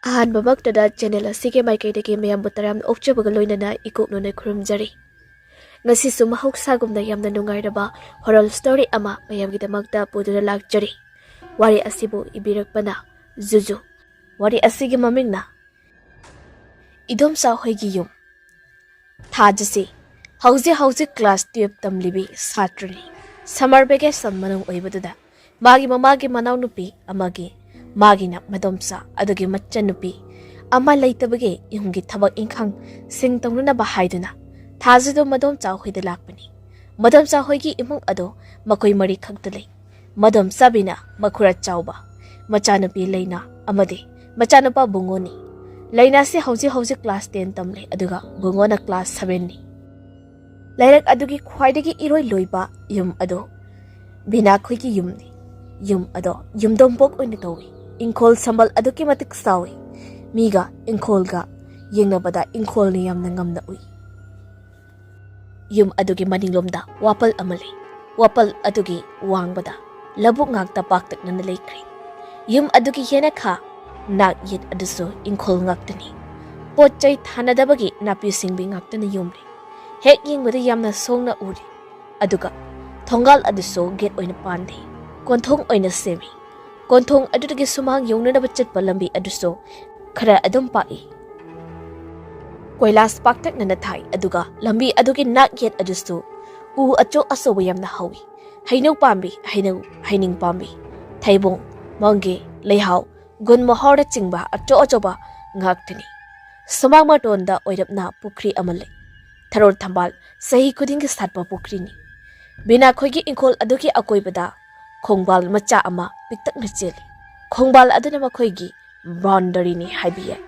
ꯑꯍꯥꯟꯕꯃꯛꯇꯗ channel ꯑꯁꯤꯒꯤ ꯃꯥꯏꯀꯩꯗꯒꯤ ꯃꯌꯥꯝꯕꯨ ꯇꯔꯥꯝꯅ ꯑꯣꯛꯆꯕꯒ ꯂꯣꯏꯅꯅ ꯏꯀꯣꯛꯅꯅ ꯈꯨꯔꯨꯝꯖꯔꯤ꯫ ꯉꯁꯤꯁꯨ ꯃꯍꯧꯁꯥꯒꯨꯝꯅ ꯌꯥꯝꯅ ꯅꯨꯡꯉꯥꯏꯔꯕ ꯍꯣꯔꯔ ꯁ꯭ꯇꯣꯔꯤ ꯑꯃ ꯃꯌꯥꯝꯒꯤꯗꯃꯛꯇ ꯄꯨꯗꯨꯅ ꯂꯥꯛꯆꯔꯤ꯫ ꯋꯥꯔꯤ ꯑꯁꯤꯕꯨ ꯏꯕꯤꯔꯛꯄꯅ ꯖꯨꯖꯨ꯫ ꯋꯥꯔꯤ ꯑꯁꯤꯒꯤ ꯃꯃꯤꯡꯅ ꯏꯟꯗꯣꯝꯆꯥ ꯍꯣꯏꯒꯤ ꯌꯨꯝ꯫ ꯊꯥꯖꯁꯤ ꯍꯧꯖꯤꯛ ꯀ꯭ꯂꯥꯁ 12 ꯇꯝꯂꯤꯕꯤ ꯁꯥꯇ꯭ꯔꯅꯤ꯫ ꯁꯝꯃꯔ ꯚꯦꯀꯦꯁꯟ ꯃꯅꯨꯡ ꯑꯣꯏꯕꯗꯨꯗ ꯃꯥꯒꯤ ꯃꯃꯥꯒꯤ ꯃꯅꯥꯎꯅꯨꯄꯤ ꯑꯃꯒꯤ ꯃꯥꯒꯤꯅ ꯃꯗꯣꯝꯆꯥ ꯑꯗꯨꯒꯤ ꯃꯆꯟꯅꯨꯄꯤ ꯑꯃ ꯂꯩꯇꯕꯒꯤ ꯌꯨꯝꯒꯤ ꯊꯕꯛ ꯏꯪꯈꯥꯡ ꯁꯤꯡ ꯇꯧꯅꯅꯕ ꯍꯥꯏꯗꯨꯅ ꯊꯥꯖꯗꯨ ꯃꯗꯣꯝꯆꯥ ꯍꯣꯏꯗ ꯂꯥꯛꯄꯅꯤ꯫ ꯃꯗꯣꯝꯆꯥ ꯍꯣꯏꯒꯤ ꯏꯃꯨꯡ ꯑꯗꯣ ꯃꯈꯣꯏ ꯃꯔꯤ ꯈꯛꯇ ꯂꯩ꯫ ꯃꯗꯣꯝꯆꯥꯕꯤꯅ ꯃꯈꯨꯔꯥ ꯆꯥꯎꯕ, ꯃꯆꯥꯅꯨꯄꯤ ꯂꯩꯅꯥ ꯑꯃꯗꯤ ꯃꯆꯥꯅꯨꯄꯥ ꯕꯨꯡꯉꯣꯅꯤ꯫ ꯂꯩꯅꯥꯁꯤ ꯍꯧꯖꯤꯛ ꯀ꯭ꯂꯥꯁ 10 ꯇꯝꯂꯤ, ꯑꯗꯨꯒ ꯕꯨꯡꯉꯣꯅ ꯀ꯭ꯂꯥꯁ 7ꯅꯤ꯫ ꯂꯩꯔꯛ ꯑꯗꯨꯒꯤ ꯈ꯭ꯋꯥꯏꯗꯒꯤ ꯏꯔꯣꯏ ꯂꯣꯏꯕ ꯌꯨꯝ ꯑꯗꯣ ꯕꯤꯅꯥꯈꯣꯏꯒꯤ ꯌꯨꯝꯅꯤ꯫ ꯌꯨꯝ ꯑꯗꯣ ꯌꯨꯝꯗꯣꯡꯄꯣꯛ ꯑꯣꯏꯅ ꯇꯧꯏ꯫ ꯏꯪꯈꯣꯜ ꯁꯝꯕꯜ ꯑꯗꯨꯛꯀꯤ ꯃꯇꯤꯛ ꯆꯥꯎꯏ꯫ ꯃꯤꯒ ꯏꯪꯈꯣꯜꯒ ꯌꯦꯡꯅꯕꯗ ꯏꯪꯈꯣꯜꯅ ꯌꯥꯝꯅ ꯉꯝꯅ ꯎꯏ꯫ ꯌꯨꯝ ꯑꯗꯨꯒꯤ ꯃꯅꯤꯡꯂꯣꯝꯗ ꯋꯥꯄꯜ ꯑꯃ ꯂꯩ꯫ ꯋꯥꯄꯜ ꯑꯗꯨꯒꯤ ꯋꯥꯡꯕꯗ ꯂꯧꯕꯨꯛ ꯉꯥꯛꯇ ꯄꯥꯛꯇꯛꯅꯅ ꯂꯩꯈ꯭ꯔꯦ꯫ ꯌꯨꯝ ꯑꯗꯨꯒꯤ ꯌꯦꯅꯈꯥ ꯅꯥꯛ ꯌꯦꯠ ꯑꯗꯨꯁꯨ ꯏꯪꯈꯣꯜ ꯉꯥꯛꯇꯅꯤ꯫ ꯄꯣꯠ ꯆꯩ ꯊꯥꯅꯗꯕꯒꯤ ꯅꯥꯄꯤ ꯁꯤꯡꯕꯤ ꯉꯥꯛꯇꯅ ꯌꯨꯝꯂꯤ꯫ ꯍꯦꯛ ꯌꯦꯡꯕꯗ ꯌꯥꯝꯅ ꯁꯣꯡꯅ ꯎꯔꯤ꯫ ꯑꯗꯨꯒ ꯊꯣꯡꯒꯥꯜ ꯑꯗꯨꯁꯨ ꯒꯦꯠ ꯑꯣꯏꯅ ꯄꯥꯟꯗꯦ, ꯀꯣꯟꯊꯣꯡ ꯑꯣꯏꯅ ꯁꯦꯝꯃꯤ꯫ ꯀꯣꯟꯊꯣꯡ ꯑꯗꯨꯗꯒꯤ ꯁꯨꯃꯥꯡ ꯌꯧꯅꯅꯕ ꯆꯠꯄ ꯂꯝꯕꯤ ꯑꯗꯨꯁꯨ ꯈꯔ ꯑꯗꯨꯝ ꯄꯥꯛꯏ꯫ ꯀꯣꯏꯂꯥꯁ ꯄꯥꯛꯇꯛꯅꯅ ꯊꯥꯏ, ꯑꯗꯨꯒ ꯂꯝꯕꯤ ꯑꯗꯨꯒꯤ ꯅꯥꯛ ꯌꯦꯠ ꯑꯗꯨꯁꯨ ꯎ ꯑꯆꯧꯕ ꯌꯥꯝꯅ ꯍꯧꯏ꯫ ꯍꯩꯅꯧ ꯄꯥꯝꯕꯤ, ꯍꯩꯅꯤꯡ ꯄꯥꯝꯕꯤ, ꯊꯩꯕꯣꯡ, ꯃꯪꯒꯦ, ꯂꯩꯍꯥꯎ, ꯒꯨꯟ ꯃꯣꯍꯣꯔꯅꯆꯤꯡꯕ ꯑꯆꯧꯕ ꯉꯥꯛꯇꯅꯤ꯫ ꯁꯨꯃꯥꯡ ꯃꯇꯣꯟꯗ ꯑꯣꯏꯔꯞꯅ ꯄꯨꯈ꯭ꯔꯤ ꯑꯃ ꯂꯩ꯫ ꯊꯔꯣ ꯊꯝꯕꯥꯜ ꯆꯍꯤ ꯈꯨꯗꯤꯡꯒꯤ ꯁꯥꯠꯄ ꯄꯨꯈ꯭ꯔꯤꯅꯤ꯫ ꯕꯤꯅꯥꯈꯣꯏꯒꯤ ꯏꯪꯈꯣꯜ ꯑꯗꯨꯒꯤ ꯑꯀꯣꯏꯕꯗ ꯈꯣꯡꯕꯥꯜ ꯃꯆꯥ ꯑꯃ ꯄꯤꯛꯇꯛꯅ ꯆꯦꯜꯂꯤ꯫ ꯈꯣꯡꯕꯥꯜ ꯑꯗꯨꯅ ꯃꯈꯣꯏꯒꯤ ꯕꯥꯎꯟꯗꯔꯤꯅꯤ ꯍꯥꯏꯕ ꯌꯥꯏ꯫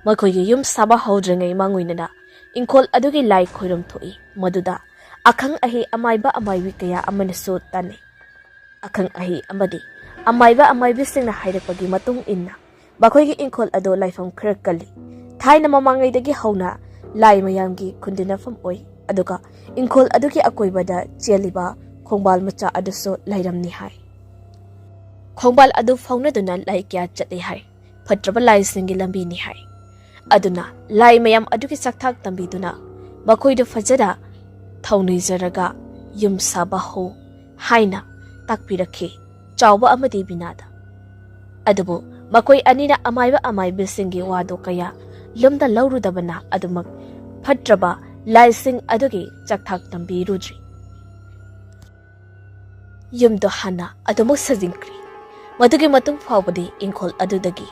ꯃꯈꯣꯏꯒꯤ ꯌꯨꯝ ꯁꯥꯕ ꯍꯧꯗ꯭ꯔꯤꯉꯩ ꯃꯥꯡꯑꯣꯏꯅꯅ ꯏꯪꯈꯣꯜ ꯑꯗꯨꯒꯤ ꯂꯥꯏ ꯈꯣꯏꯔꯝ ꯊꯣꯛꯏ, ꯃꯗꯨꯗ ꯑꯈꯪ ꯑꯍꯩ ꯑꯃꯥꯏꯕ ꯑꯃꯥꯏꯕꯤ ꯀꯌꯥ ꯑꯃꯅꯁꯨ ꯇꯥꯟꯅꯩ꯫ ꯑꯈꯪ ꯑꯍꯩ ꯑꯃꯗꯤ ꯑꯃꯥꯏꯕ ꯑꯃꯥꯏꯕꯤꯁꯤꯡꯅ ꯍꯥꯏꯔꯛꯄꯒꯤ ꯃꯇꯨꯡ ꯏꯟꯅ ꯃꯈꯣꯏꯒꯤ ꯏꯪꯈꯣꯜ ꯑꯗꯨ ꯂꯥꯏꯐꯝ ꯈꯔ ꯀꯜꯂꯤ꯫ ꯊꯥꯏꯅ ꯃꯃꯥꯡꯉꯩꯗꯒꯤ ꯍꯧꯅ ꯂꯥꯏ ꯃꯌꯥꯝꯒꯤ ꯈꯨꯟꯗꯨꯅꯐꯝ ꯑꯣꯏ, ꯑꯗꯨꯒ ꯏꯪꯈꯣꯜ ꯑꯗꯨꯒꯤ ꯑꯀꯣꯏꯕꯗ ꯆꯦꯜꯂꯤꯕ ꯈꯣꯡꯕꯥꯜ ꯃꯆꯥ ꯑꯗꯨꯁꯨ ꯂꯥꯏꯔꯝꯅꯤ ꯍꯥꯏ꯫ ꯈꯣꯡꯕꯥꯜ ꯑꯗꯨ ꯐꯥꯎꯅꯗꯨꯅ ꯂꯥꯏ ꯀꯌꯥ ꯆꯠꯂꯤ ꯍꯥꯏ꯫ ꯐꯠꯇ꯭ꯔꯕ ꯂꯥꯏꯁꯤꯡꯒꯤ ꯂꯝꯕꯤꯅꯤ ꯍꯥꯏ꯫ ꯑꯗꯨꯅ ꯂꯥꯏ ꯃꯌꯥꯝ ꯑꯗꯨꯒꯤ ꯆꯥꯛꯊꯥꯛ ꯇꯝꯕꯤꯗꯨꯅ ꯃꯈꯣꯏꯗꯨ ꯐꯖꯅ ꯊꯧꯅꯤꯖꯔꯒ ꯌꯨꯝ ꯁꯥꯕ ꯍꯧ ꯍꯥꯏꯅ ꯇꯥꯛꯄꯤꯔꯛꯈꯤ ꯆꯥꯎꯕ ꯑꯃꯗꯤ ꯕꯤꯅꯥꯗ꯫ ꯑꯗꯨꯕꯨ ꯃꯈꯣꯏ ꯑꯅꯤꯅ ꯑꯃꯥꯏꯕ ꯑꯃꯥꯏꯕꯤꯁꯤꯡꯒꯤ ꯋꯥꯗꯣ ꯀꯌꯥ ꯂꯨꯝꯗ ꯂꯧꯔꯨꯗꯕꯅ ꯑꯗꯨꯃꯛ ꯐꯠꯇ꯭ꯔꯕ ꯂꯥꯏꯁꯤꯡ ꯑꯗꯨꯒꯤ ꯆꯥꯛꯊꯥꯛ ꯇꯝꯕꯤꯔꯨꯗ꯭ꯔꯤ꯫ ꯌꯨꯝꯗꯣ ꯍꯥꯟꯅ ꯑꯗꯨꯃꯛ ꯁꯥꯖꯤꯟꯈ꯭ꯔꯤ꯫ ꯃꯗꯨꯒꯤ ꯃꯇꯨꯡ ꯐꯥꯎꯕꯗꯤ ꯏꯪꯈꯣꯜ ꯑꯗꯨꯗꯒꯤ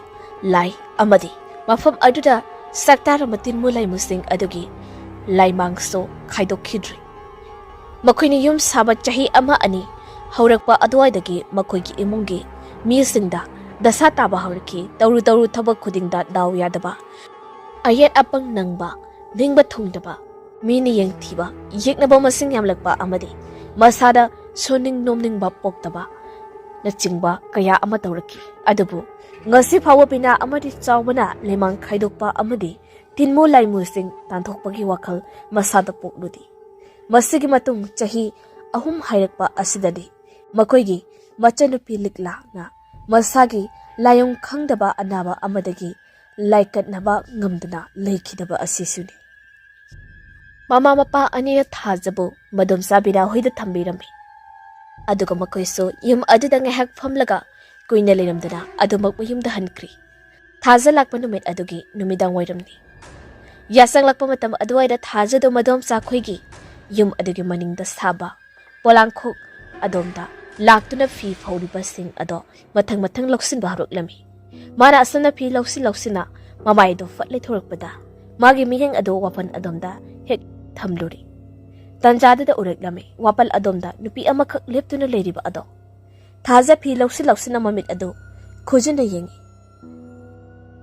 ꯂꯥꯏ ꯑꯃꯗꯤ ꯃꯐꯝ ꯑꯗꯨꯗ ꯁꯛꯇꯥꯔꯝꯕ ꯇꯤꯟꯃꯨ ꯂꯥꯏꯃꯨꯁꯤꯡ ꯑꯗꯨꯒꯤ ꯂꯥꯏꯃꯥꯡꯁꯨ ꯈꯥꯏꯗꯣꯛꯈꯤꯗ꯭ꯔꯤ꯫ ꯃꯈꯣꯏꯅ ꯌꯨꯝ ꯁꯥꯕ ꯆꯍꯤ 1-2 ꯍꯧꯔꯛꯄ ꯑꯗꯨꯋꯥꯏꯗꯒꯤ ꯃꯈꯣꯏꯒꯤ ꯏꯃꯨꯡꯒꯤ ꯃꯤꯁꯤꯡꯗ ꯗꯁꯥ ꯇꯥꯕ ꯍꯧꯔꯛꯈꯤ꯫ ꯇꯧꯔꯨ ꯊꯕꯛ ꯈꯨꯗꯤꯡꯗ ꯗꯥꯎ ꯌꯥꯗꯕ, ꯑꯌꯦꯠ ꯑꯄꯪ ꯅꯪꯕ, ꯅꯤꯡꯕ ꯊꯨꯡꯗꯕ, ꯃꯤꯅ ꯌꯦꯡꯊꯤꯕ, ꯌꯦꯛꯅꯕ ꯃꯁꯤꯡ ꯌꯥꯝꯂꯛꯄ ꯑꯃꯗꯤ ꯃꯁꯥꯗ ꯁꯣꯟꯅꯤꯡ ꯅꯣꯝꯅꯤꯡꯕ ꯄꯣꯛꯇꯕ ꯅꯆꯤꯡꯕ ꯀꯌꯥ ꯑꯃ ꯇꯧꯔꯛꯈꯤ꯫ ꯑꯗꯨꯕꯨ ꯉꯁꯤ ꯐꯥꯎꯕ ꯕꯤꯅꯥ ꯑꯃꯗꯤ ꯆꯥꯎꯕꯅ ꯂꯩꯃꯥꯡ ꯈꯥꯏꯗꯣꯛꯄ ꯑꯃꯗꯤ ꯇꯤꯟꯃꯨ ꯂꯥꯏꯃꯨꯁꯤꯡ ꯇꯥꯟꯊꯣꯛꯄꯒꯤ ꯋꯥꯈꯜ ꯃꯁꯥꯗ ꯄꯣꯛꯂꯨꯗꯦ꯫ ꯃꯁꯤꯒꯤ ꯃꯇꯨꯡ ꯆꯍꯤ 3 ꯍꯥꯏꯔꯛꯄ ꯑꯁꯤꯗꯗꯤ ꯃꯈꯣꯏꯒꯤ ꯃꯆꯟꯅꯨꯄꯤ ꯂꯤꯛꯂꯥꯅ ꯃꯁꯥꯒꯤ ꯂꯥꯏꯑꯣꯡ ꯈꯪꯗꯕ ꯑꯅꯥꯕ ꯑꯃꯗꯒꯤ ꯂꯥꯏꯀꯠꯅꯕ ꯉꯝꯗꯅ ꯂꯩꯈꯤꯗꯕ ꯑꯁꯤꯁꯨꯅꯤ꯫ ꯃꯃꯥ ꯃꯄꯥ ꯑꯅꯤꯅ ꯊꯥꯖꯕꯨ ꯃꯗꯣꯝꯆꯥ ꯕꯤꯅꯥ ꯍꯣꯏꯗ ꯊꯝꯕꯤꯔꯝꯃꯤ꯫ ꯑꯗꯨꯒ ꯃꯈꯣꯏꯁꯨ ꯌꯨꯝ ꯑꯗꯨꯗ ꯉꯥꯏꯍꯥꯛ ꯐꯝꯂꯒ ꯀꯨꯏꯅ ꯂꯩꯔꯝꯗꯅ ꯑꯗꯨꯃꯛ ꯃꯌꯨꯝꯗ ꯍꯟꯈ꯭ꯔꯤ꯫ ꯊꯥꯖ ꯂꯥꯛꯄ ꯅꯨꯃꯤꯠ ꯑꯗꯨꯒꯤ ꯅꯨꯃꯤꯗꯥꯡ ꯋꯥꯏꯔꯝꯅꯤ꯫ ꯌꯥꯆꯪꯂꯛꯄ ꯃꯇꯝ ꯑꯗꯨꯋꯥꯏꯗ ꯊꯥꯖꯗꯨ ꯃꯗꯣꯝꯆꯥ ꯈꯣꯏꯒꯤ ꯌꯨꯝ ꯑꯗꯨꯒꯤ ꯃꯅꯤꯡꯗ ꯁꯥꯕ ꯄꯣꯂꯥꯡꯈꯣꯛ ꯑꯗꯣꯝꯗ ꯂꯥꯛꯇꯨꯅ ꯐꯤ ꯐꯧꯔꯤꯕꯁꯤꯡ ꯑꯗꯣ ꯃꯊꯪ ꯂꯧꯁꯤꯟꯕ ꯍꯧꯔꯛꯂꯝꯃꯤ꯫ ꯃꯥꯅ ꯑꯁꯨꯝꯅ ꯐꯤ ꯂꯧꯁꯤꯟꯅ ꯃꯃꯥꯏꯗꯣ ꯐꯠ ꯂꯩꯊꯣꯔꯛꯄꯗ ꯃꯥꯒꯤ ꯃꯤꯠꯌꯦꯡ ꯑꯗꯨ ꯋꯥꯄꯜ ꯑꯗꯣꯝꯗ ꯍꯦꯛ ꯊꯝꯂꯨꯔꯤ꯫ ꯇꯟꯖꯥꯗꯨꯗ ꯎꯔꯛꯂꯝꯃꯤ ꯋꯥꯄꯜ ꯑꯗꯣꯝꯗ ꯅꯨꯄꯤ ꯑꯃꯈꯛ ꯂꯦꯞꯇꯨꯅ ꯂꯩꯔꯤꯕ ꯑꯗꯣ꯫ ꯊꯥꯖ ꯐꯤ ꯂꯧꯁꯤꯟꯅ ꯃꯃꯤꯠ ꯑꯗꯨ ꯈꯨꯖꯤꯟꯅ ꯌꯦꯡꯉꯤ꯫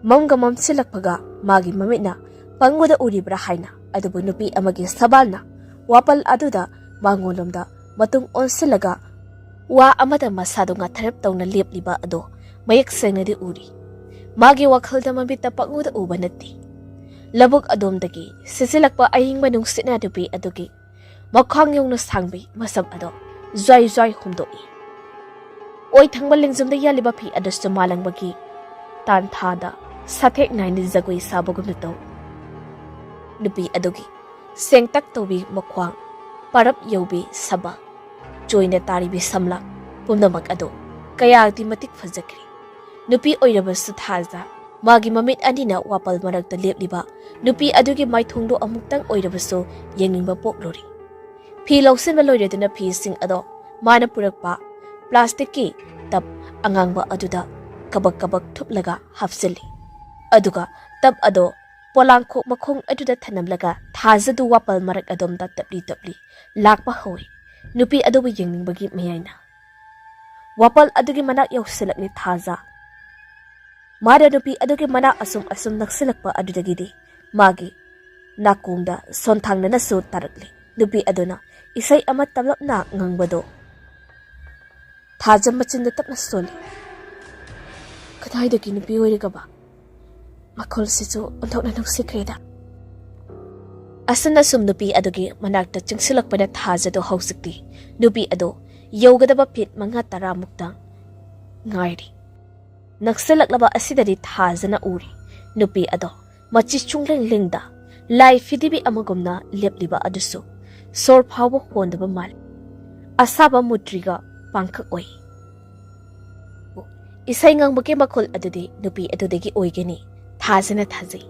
ꯃꯝꯒ ꯃꯝꯁꯤꯜꯂꯛꯄꯒ ꯃꯥꯒꯤ ꯃꯃꯤꯠꯅ ꯄꯪꯕꯗ ꯎꯔꯤꯕ꯭ꯔꯥ ꯍꯥꯏꯅ, ꯑꯗꯨꯕꯨ ꯅꯨꯄꯤ ꯑꯃꯒꯤ ꯁꯕꯥꯜꯅ ꯋꯥꯄꯜ ꯑꯗꯨꯗ ꯃꯥꯡꯒꯣꯟꯂꯣꯝꯗ ꯃꯇꯨꯡ ꯑꯣꯟꯁꯤꯜꯂꯒ ꯋꯥ ꯑꯃꯗ ꯃꯁꯥꯗꯣ ꯉꯥꯊꯔꯞ ꯇꯧꯅ ꯂꯦꯞꯂꯤꯕ ꯑꯗꯣ ꯃꯌꯦꯛ ꯁꯦꯡꯅꯗꯤ ꯎꯔꯤ꯫ ꯃꯥꯒꯤ ꯋꯥꯈꯜꯗ ꯃꯃꯤꯠꯇ ꯄꯪꯎꯗ ꯎꯕ ꯅꯠꯇꯦ꯫ ꯂꯧꯕꯨꯛ ꯑꯗꯣꯝꯗꯒꯤ ꯁꯤꯠꯆꯤꯜꯂꯛꯄ ꯑꯏꯪꯕ ꯅꯨꯡꯁꯤꯠꯅ ꯅꯨꯄꯤ ꯑꯗꯨꯒꯤ ꯃꯈ꯭ꯋꯥꯡ ꯌꯧꯅ ꯁꯥꯡꯕꯤ ꯃꯁꯝ ꯑꯗꯣ ꯖ꯭ꯋꯥꯏ ꯍꯨꯝꯗꯣꯛꯏ꯫ ꯑꯣꯏ ꯊꯪꯕ ꯂꯦꯡꯖꯨꯝꯗ ꯌꯥꯜꯂꯤꯕ ꯐꯤ ꯑꯗꯨꯁꯨ ꯃꯥꯂꯪꯕꯒꯤ ꯇꯥꯟꯊꯥꯗ sathek naini jagoi sabagumna tau nupi adugi sengtak tobi makwang parap yobi saba joina taribi samla pumnamak ado kayagdi matik fajakri nupi oirabasu thaza magi mamit anina wapal marakta lepliba nupi adugi maithongdo amuktang oirabasu yeningba poklori phi lawsinba loireduna phi sing ado mana purakpa plastic ki tab angangba aduda kabak kabak thuplaga hapsili aduga tab ado polangkho makhong aduda thanamlaga thazadu wapal marak adomda tapli tapli lakpa hoy nupi adubu yengingbagi mayaina wapal adugi manak yausilakni thaza mada nupi adugi manak asum asum naksilakpa adudagidi magi nakungda sonthangna nasu tarakli nupi aduna isai ama tablapna ngangbado thajam machinda tapna soli kadhaidagi nupi oirigaba makol sisu onthokna nungsikreda asana sum nupi adugi manakta chingsilakpada thajado hausikti nupi ado yogadaba pit manga tara mukta ngairi naksilaklaba asidari thajana uri nupi ado machi chungleng lingda lai fidibi amagumna lepliba adusu sor phawo hondaba mal asaba mutriga pangkhak oi isai ngangbake makol adudi nupi adudagi oigeni thajana thajai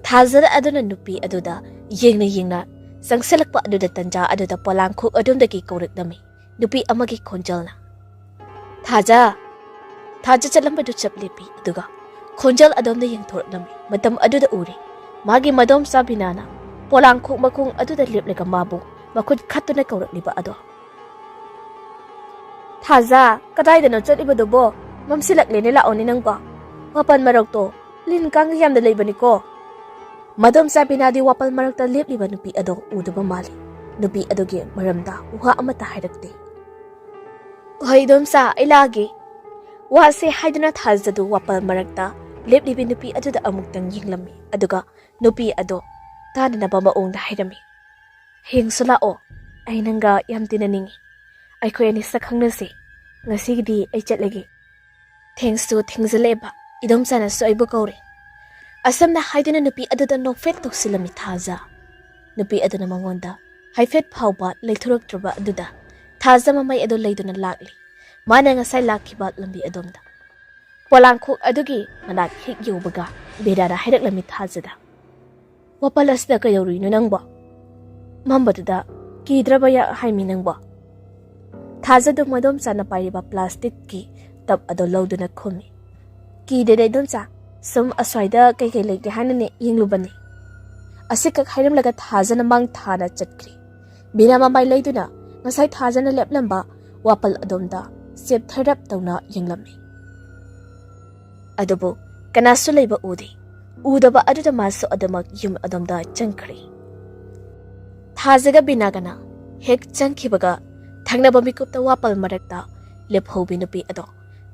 thajara aduna nupi aduda yengna sangselakpa aduda tanja aduda polangkhok adumdagi kauraknami nupi amagi khonjalna thaja chalambadu chaplepi aduga khonjal adomda yengthornami matam aduda uri magi madom sabinana polangkhok makung aduda leplega mabu makhut khatuna kaurakliba ado thaja kadaidano chalibadubo mamsilaklene laoni nangba wapan marokto lin kang yamda leibani ko madam sabinadi wapal marakta lepliba nupi ado udaba mali nupi adoge maramda uha amata hairakte hoidom sa ilage wa se haiduna thazadu wapal marakta leplibi nupi aduda amuktang yinglami aduga nupi ado tanana bama ongda hairami hengsula o ainanga yamtina ningi aikoi ani sakhangnasi ngasigidi ai chatlege thanks to thingzaleba idom sana so aibu kaure asamna haiduna nupi aduda nofet toksilami thaza nupi aduna mangonda haifet phawba leithuroktraba aduda thaza mamai ado leiduna lakli mana ngasai lakhiba lambi adomda polangkhok adugi manak hik yobaga bedara hairaklami thazada wapalasda kayawrino nangba mambaduda kidraba ya haimi nangba thazadu madom sana pairiba plastic ki tab ado lawduna khumi kidede donsa sum aswaida kai lege hanane yinglubani asikak hairamlaga thajana mang thana chatkri bina mamai leiduna ngasai thajana leplamba wapal adomda sep tharap tawna yinglamni adubu kanasu leiba udi udaba aduda masu adamak yum adomda changkhri thajaga binagana hek changkhibaga thangnaba mikupta wapal marakta lephobi nupi ado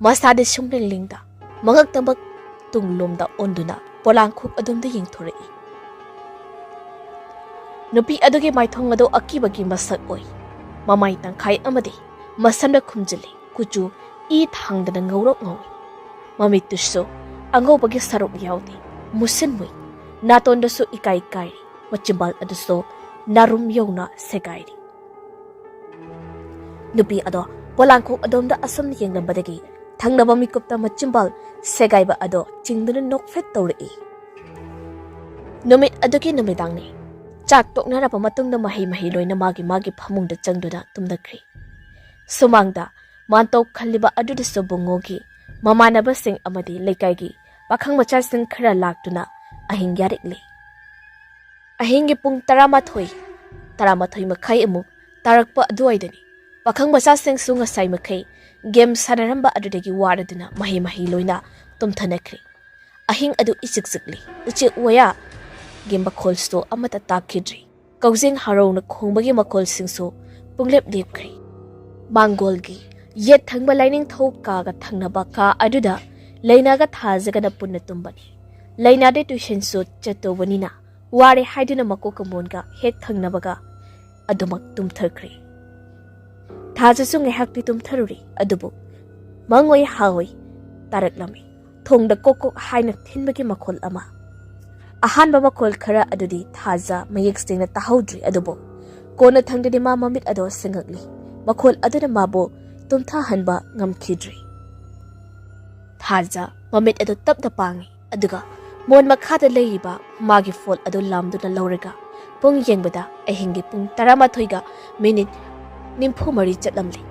masade sungleng lingda mangak tambak tunglomda onduna polangkhok adumda yingthorei nupi adugi maithong ado akibagi masak oi mamai tangkhai amadi masanda khumjili kuchu e thangdana ngawrok ngawi mamitusso angobagi sarok yaudi musinmui natondasu ikai kai machimbal aduso narum yona segairi nupi ado polangkhok adomda asam yenglambadagi thangnaba mikupta machimbal segaiba ado chingduna nokfet tawrei numit adugi numidangni chak toknaraba matungda mahi loina magi phamungda changduna tumdakri sumangda mantok khalliba aduda sobungogi mamanaba sing amadi leikaigi pakhang macha sing khara laktuna ahing yarikli ahingi pung 13 makhai amu tarakpa aduaidani pakhang macha sing sunga sai makhai game sanaramba adudagi waraduna mahi loina tumthanakri ahing adu isiksikli uche waya game bakhol sto amata takidri kaujing harona khongbagi makhol singso punglep lepkri Mangolgi yet thangba lining thoka ga thangnaba ka aduda leinaga thajaga na punna tumbani leina de tuition so chatobani ware haiduna makokamonga hek thangnabaga adumak tumthakri thaja sungai hakti tumtharuri adubu mangoi hawai taraklami thongda kokok haina thinbagi makhol ama ahanba makhol khara adudi thaza mayek stingna tahaudri adubo kona thangdadi ma mamit ado singakli makhol aduna mabo tumtha hanba ngamkhidri thaza mamit ado tapda pangi aduga mon makhada leiba magi fol ado lamduna lawraga pung yengbada ahingi pung 13 ga minute nimfu mari chatlamli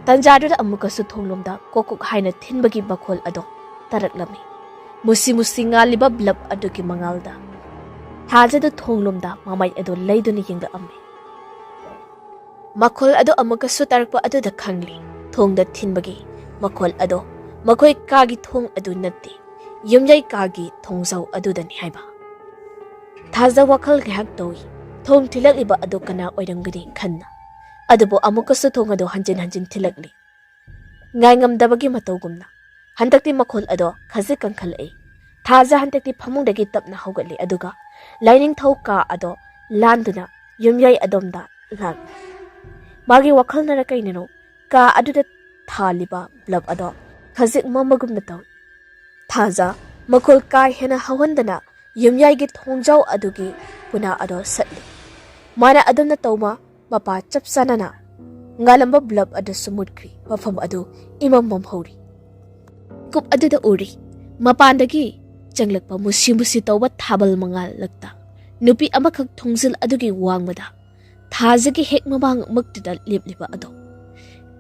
tanjadura amukasu thonglomda kokok haina thinbagi makhol ado taraklami musi musi ngaliba blab aduki mangalda thajadu thonglomda mamai ado leiduni yengda amme makhol ado amukasu tarakpa adu da khangli thongda thinbagi makhol ado makoi kagi thong adu natti yumjai kagi thongzau adu dani haiba thaza wakhal gehak toi thong thilakliba adu kana oirangani khanna adubo amukasu thong ado hanjin hanjin thilakli ngai ngamdabagi matawgumna handakti makhol ado khaje kankhalai thaja handakti phamungdagi tapna hogatli aduga lining thauka ado landuna yumyai adomda lag magi wakhal nara kaineno ka aduda thaliba blab ado khaje mamagumna taw thaja makhol ka hena hawandana yumyai gi thongjau adugi puna ado satli mana adamna tawma mapa chapsanana ngalamba blab ado sumudkri mafam ado imam mam hori kup aduda uri mapandagi changlakpa musi musi tawba thabal mangal lakta nupi amakhak thongzil adugi wangmada thajagi hek mamang maktida lepliba ado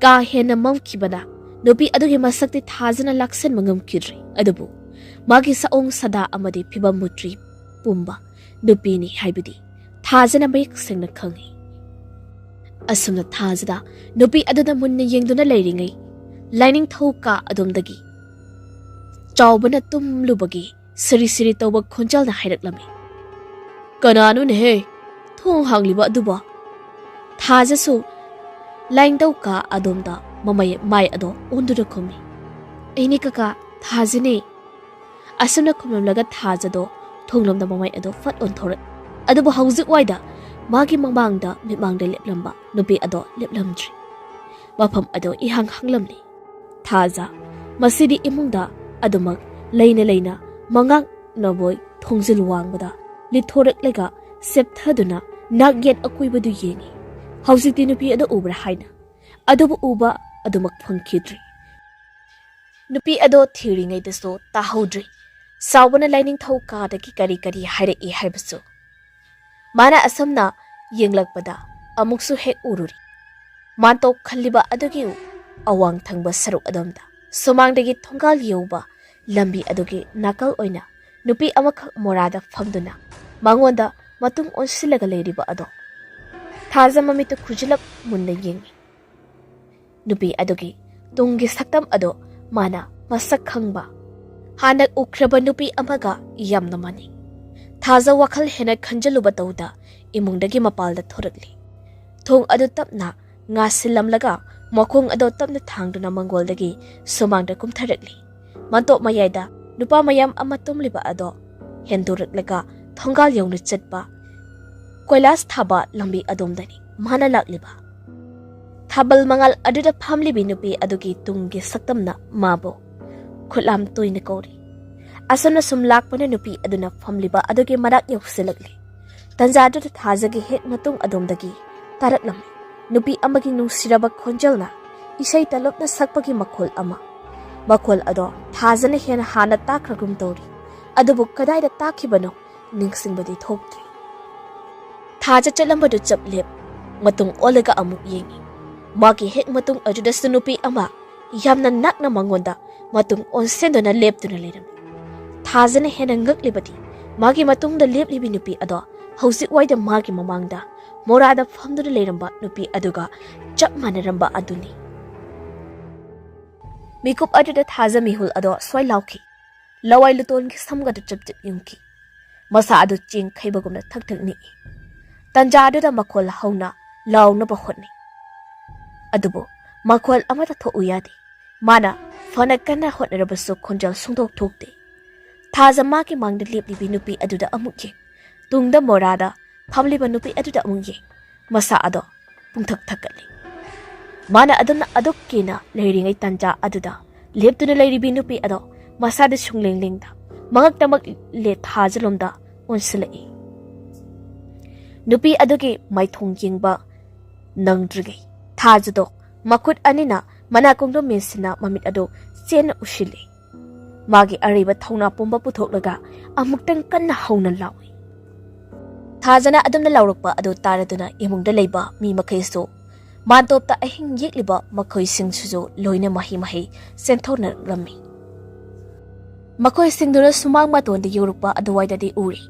ka hena mamkhibana nupi adugi masakti thajana laksen mangam kidri adubu magi saong sada amadi phibam mutri pumba nupi ni haibidi thajana mayek sengna khangi asumna thajada nupi aduda munna yengduna leiringai lining thauka adomdagi chawbana tumlubagi siri siri tawba khonjalna hairaklami kananu ne he thong hangliba aduba thajasu line tawka adomda mamai mai ado onduda khomi aini kaka thajane asumna khomlamlaga thajado thonglomda mamai ado fat on thora adubu hauzik waida magi mangmangda mimangda leplamba nupi ado leplamdri mafam ado ihang hanglamli thaja masidi imungda adumak leina leina mangang naboy thongjil wangbada lithorek lega septhaduna nagyet akuibadu yengi haujikti nupi ado ubra haina adubu uba adumak phangkhidri nupi ado thiringai deso tahaudri sawbana lining thauka daki kari kari haire e haibasu mana asamna yenglakpada amuksu hek ururi manto khalliba adugi awang thangba saruk adomda somangdagi thongal yoba lambi adugi nakal oina nupi amakhak morada famduna mangonda matung onsilaga leiriba ado thaja mamitu khujilak munna yengi nupi adugi tungi saktam ado mana masak khangba hanak ukraba nupi amaga yamna mani thaja wakhal hena khanjaluba tawda imungdagi mapalda thorakli thong adu tapna nga silamlaga makhong ado tapna thangduna mangoldagi somangda kumtharakli manto mayayda nupa mayam ama tumliba ado henduraklaga thongal yongna chatpa koilas thaba lambi adomdani mana lakliba thabal mangal aduda phamlibi nupi adugi tunggi saktamna mabo khulam toina kori asana sumlakpana nupi aduna phamliba adugi marak yokselakli tanjadu thajagi hek matung adomdagi taraklam nupi amagi nungsiraba khonjalna isai talopna sakpagi makhol ama makhol ado thajana hena hana takragum tori adubu kadaida takhibano ningsingbadi thokti thaja chalambadu chaplep matung olaga amuk yengi magi hek matung ajuda sunupi ama yamna nakna mangonda matung onsendona leptuna leram thajana hena ngaklibadi magi matungda leplibi nupi ado hausi waida magi mamangda morada famduna leramba nupi aduga chap manaramba aduni mikup aduda thaja mihul ado swai lauki lawai luton ki samga du chap chap yungki masa adu ching khaibagumna thak thak ni tanja aduda makhol hauna launa ba hotni adubo makhol amata tho uyadi mana fana kana hotnarabasu khonjal sungdok thokte thaja maki mangda leplibi nupi aduda amukye tungda morada phamliba nupi aduda amukye masa ado pungthak thakali mana aduna adokkina leiringai tanja aduda leptuna leiribi nupi ado masada sunglingling da mangak le thajalom da onsilai nupi adugi maithong yingba nangdrigi thajado makut anina manakongdo mesina mamit ado sen ushili magi ariba thongna pumba puthoklaga amuktang kanna hauna lawi thajana adumna lawrukpa ado taraduna imungda leiba mi makhaiso mantopta ahing yekliba makhoi singsujo loina mahi senthona rami makhoi singdura sumang matonde yorukpa aduwaida de uri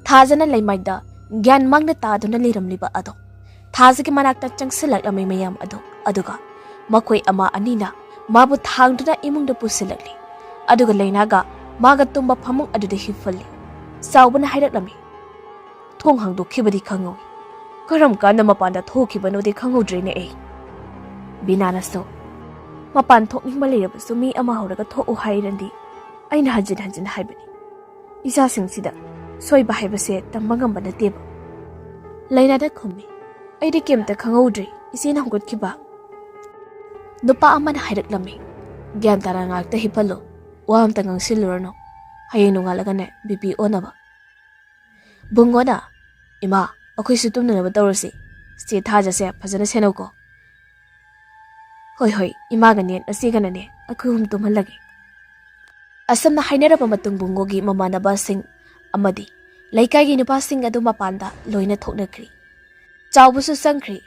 thajana leimaida gyan mangna taduna liramliba ado thajagi manakta changsilak lamai mayam ado aduga makhoi ama anina mabu thangduna imungda pusilakli aduga leinaga maga tumba phamung aduda hifalli sawbana hairak lami thong hangdo khibadi khangoi karam kana mapanda thokibano de khangudrene e binana so mapan thokning malirabasu mi ama horaga thoku hairandi aina hajin haibani isa singsida soiba haibase tambangamba na teba laina da khumi aidi kemta khangudri isina honggot khiba nupa amana hairak lami gyan tarangak ta hipalo wam tangang silurno hayenu ngalagane bibi onaba bungona ima akhoi situmna na batawrasi ste thaja se phajana senauko hoi ima ganen asigana ne akhoi hum tumhalagi asamna hainaraba matung bungogi mamanaba sing amadi laikai gi nupa sing adu mapanda loina thoknakri chawbusu sangkri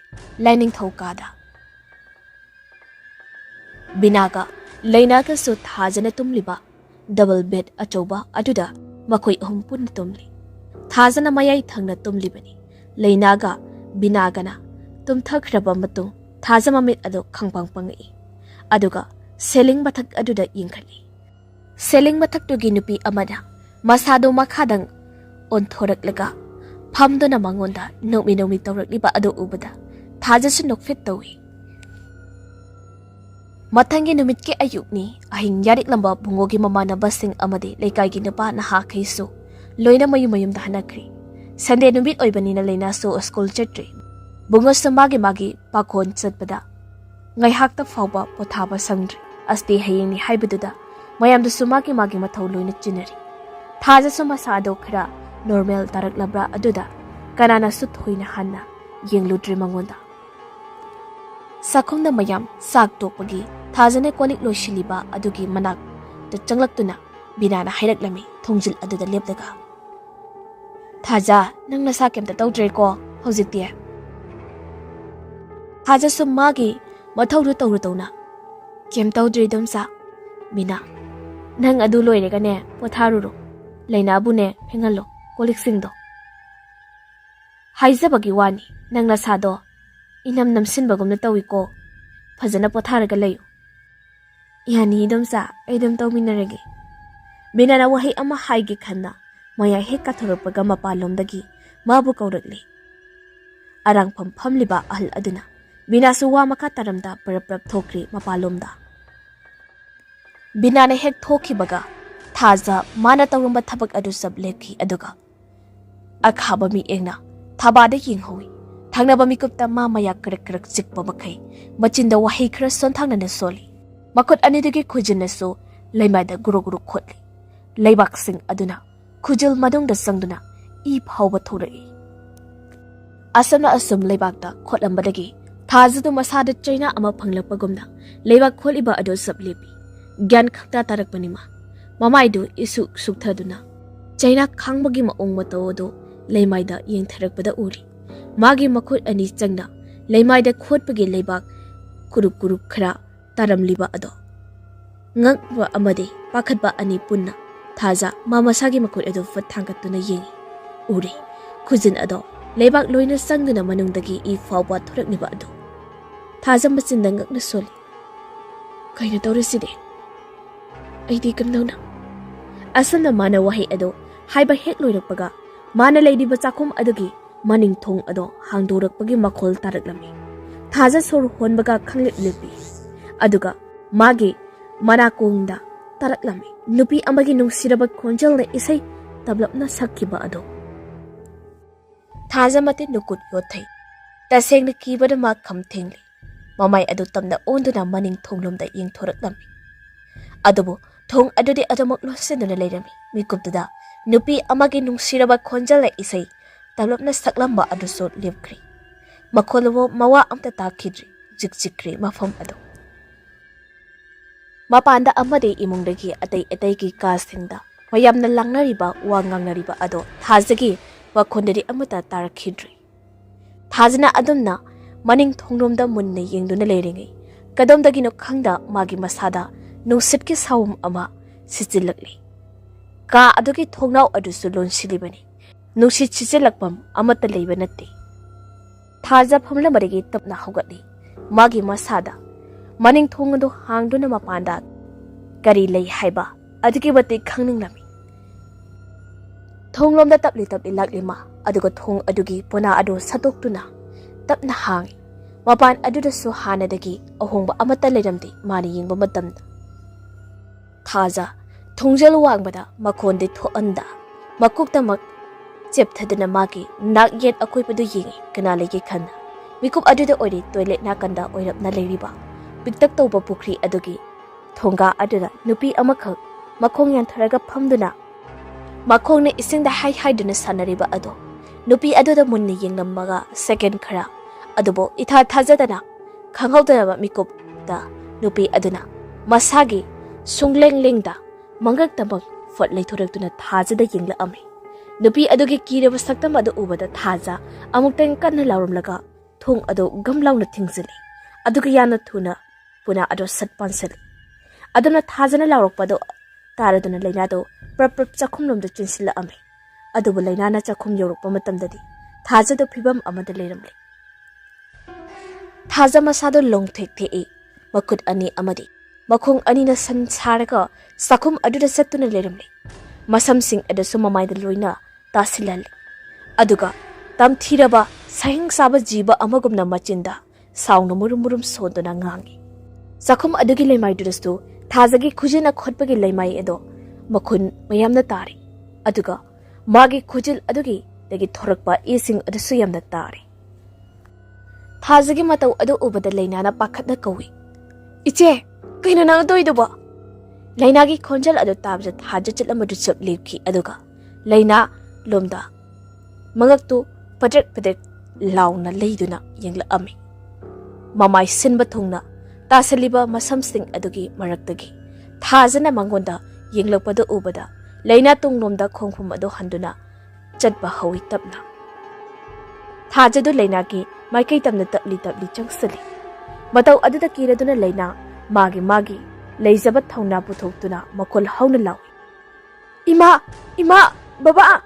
lining thokada binaga lainaga su thajana tumliba double bed achoba aduda makhoi hum pun tumli thajana mayai thangna tumlibani lainaga binagana tumthakraba matung thajama mit adu khangpang pangai aduga seling bathak aduda yingkhali seling bathak tugi nupi amada masado makhadang on thoraklaga phamdona mangonda nomi tawrakliba adu ubada thajasu nokfit tawi mathangi numit ke ayukni ahing yarik lamba bungogi mamana basing amade leikai gi napa na ha khaisu loina mayum da hanakri Sunday numit oibani na leina so school chatri bungo samagi magi pakhon chatpada ngai hakta fawba pothaba sangdri asti hayeng ni haibaduda mayam du sumagi magi mathau loina chinari thaja suma sado khara normal tarak labra aduda kanana su thoina hanna yengludri mangonda sakhongda mayam sak tokpagi thajane kolik loishiliba adugi manak da changlaktuna binana hairak-lami thongjil aduda lepdaga thaja nang nasa kemta tawdre ko hojikti thaja sumagi mathawru tawna kem tawdre domsa bina nang adu loirega ne potharuro leina bu ne phengalo kolik singdo haizabagi wani nang nasa do inam namsinbagumna tawi ko fajana potharaga layu yani domsa aidam tawminarage binana wahi ama haigi khanna maya hekka thoropaga mapalomdagi mabu kaurakli arang phamliba ahal aduna binasu wa maka taramda parap thokri mapalomda binane hek thokibaga thaja mana tawrumba thabak adu sab lekhi aduga akhaba mi engna thabada yinghowi thangnaba mikupta ma maya karak chikpa makai machinda wahi khra sonthangna na soli makot anidagi khujinna so leimaida guru khotli leibak sing aduna khujil madungda sangduna I phawba thorai asana asum leibakta khotlambadagi thajadu masada chaina ama phanglapagumna leibak kholiba adu sablepi gyan khakta tarakpanima mamaidu isu sukthaduna chaina khangbagi maong matodo leimaida yengtharakpada uri magi makhut ani changna leimaida khotpagi leibak kurup khara taramliba ado ngakwa amade pakhatba ani punna thaja mamasagi makhut ado fathangkatuna yengi uri khujin ado leibak loina sangduna manungdagi I fawba thorakniba ado thaja machinda ngakna soli kaina tawriside aidi kamnauna asana mana wahi ado haiba hek loirakpaga mana leidiba chakhum adugi maning thong ado hangdorakpagi makhol taraklami thaja sor honbaga khanglip lepi aduga magi manakongda taraklami nupi amagi nungsiraba khonjal na isai tablapna sakkiba ado thaja mate nukut yothai tasengna kibada ma khamthengli mamai adu tamna onduna maning thonglomda yeng thoraklami adubu Thong adudi adamak losinuna leirami mikuptuda nupi amagi nungsiraba khonjal isai talopna saklamba aduso lepkri makholowo mawa amta takhidri jikjikri mafam ado mapanda amade imungdagi atai ki kasingda mayamna langnariba wa ngangnariba ado thazagi wakhondari amata tarakhidri thazna adumna maning thongromda munne yengduna leiringai kadomdagino khangda magi masada nungsit ki sawum ama sijilakli ka adugi thongnau adusu lonsilibani nungsit sijilakpam amata leiba natte thaja phamla marigi tapna hogatli magi masada maning thongdo hangduna mapanda kari lei haiba adugi bati khangninglami thonglomda tapli laklima aduga thong adugi pona adu satoktuna tapna hangi mapan adudasu hanadagi ahongba amata leiramdi mani yengba matamda Thaza thongjal wangbada makhonde thoanda makuktamak chepthadana magi nak yet akoipadu yengi kana lege khanna mikup aduda ori toilet nakanda oirapna leiriba piktak tawba pukri adugi thonga aduda nupi amakhak makhong yantharaga phamduna makhongna isingda haiduna sanariba ado nupi aduda munni yenglamaga second khara adubo itha thajadana khanghaudana mikup da nupi aduna masagi sungleng lengda mangak tabak fot leithoraktuna thajada yengla ame nupi adugi kireba saktam adu ubada thaja amukteng kanna lawramlaga thong adu gamlauna thingzili adugi yana thuna puna adu satpansel aduna thajana lawrakpado taraduna leinado prap chakhumlomda chinsila ame adubu leinana chakhum yorokpa matamdadi thajada phibam amada leiramle Thaza masado longthek thei makut ani amadi makhong ani na san saraka sakhum aduda sattuna leramle masam sing adasu mamaida loina tasilal aduga tamthiraba sahing saba jiba amagumna machinda sauna murum sodona ngangi sakhum adugi leimai dudastu thazagi khujina khotpagi leimai edo makhun mayamna tari aduga magi khujil adugi dagi thorakpa ising adasu yamna tari Thazagi matau adu ubada lainana pakhatna kawi iche kaino nang doiduba lainagi khonjal adu tabja thaja chitlamadu chap lepki aduga laina lomda mangaktu padek launa leiduna yengla ami mamai sinba thongna tasaliba masamsing adugi maraktagi thajana mangonda yenglakpadu ubada laina tunglomda khongphum adu handuna chatba hawi tapna thajadu lainagi Maikai tamna tapli changsali matau aduda kiraduna leina magi leizaba thongna puthokuna makol hauna lawi ima baba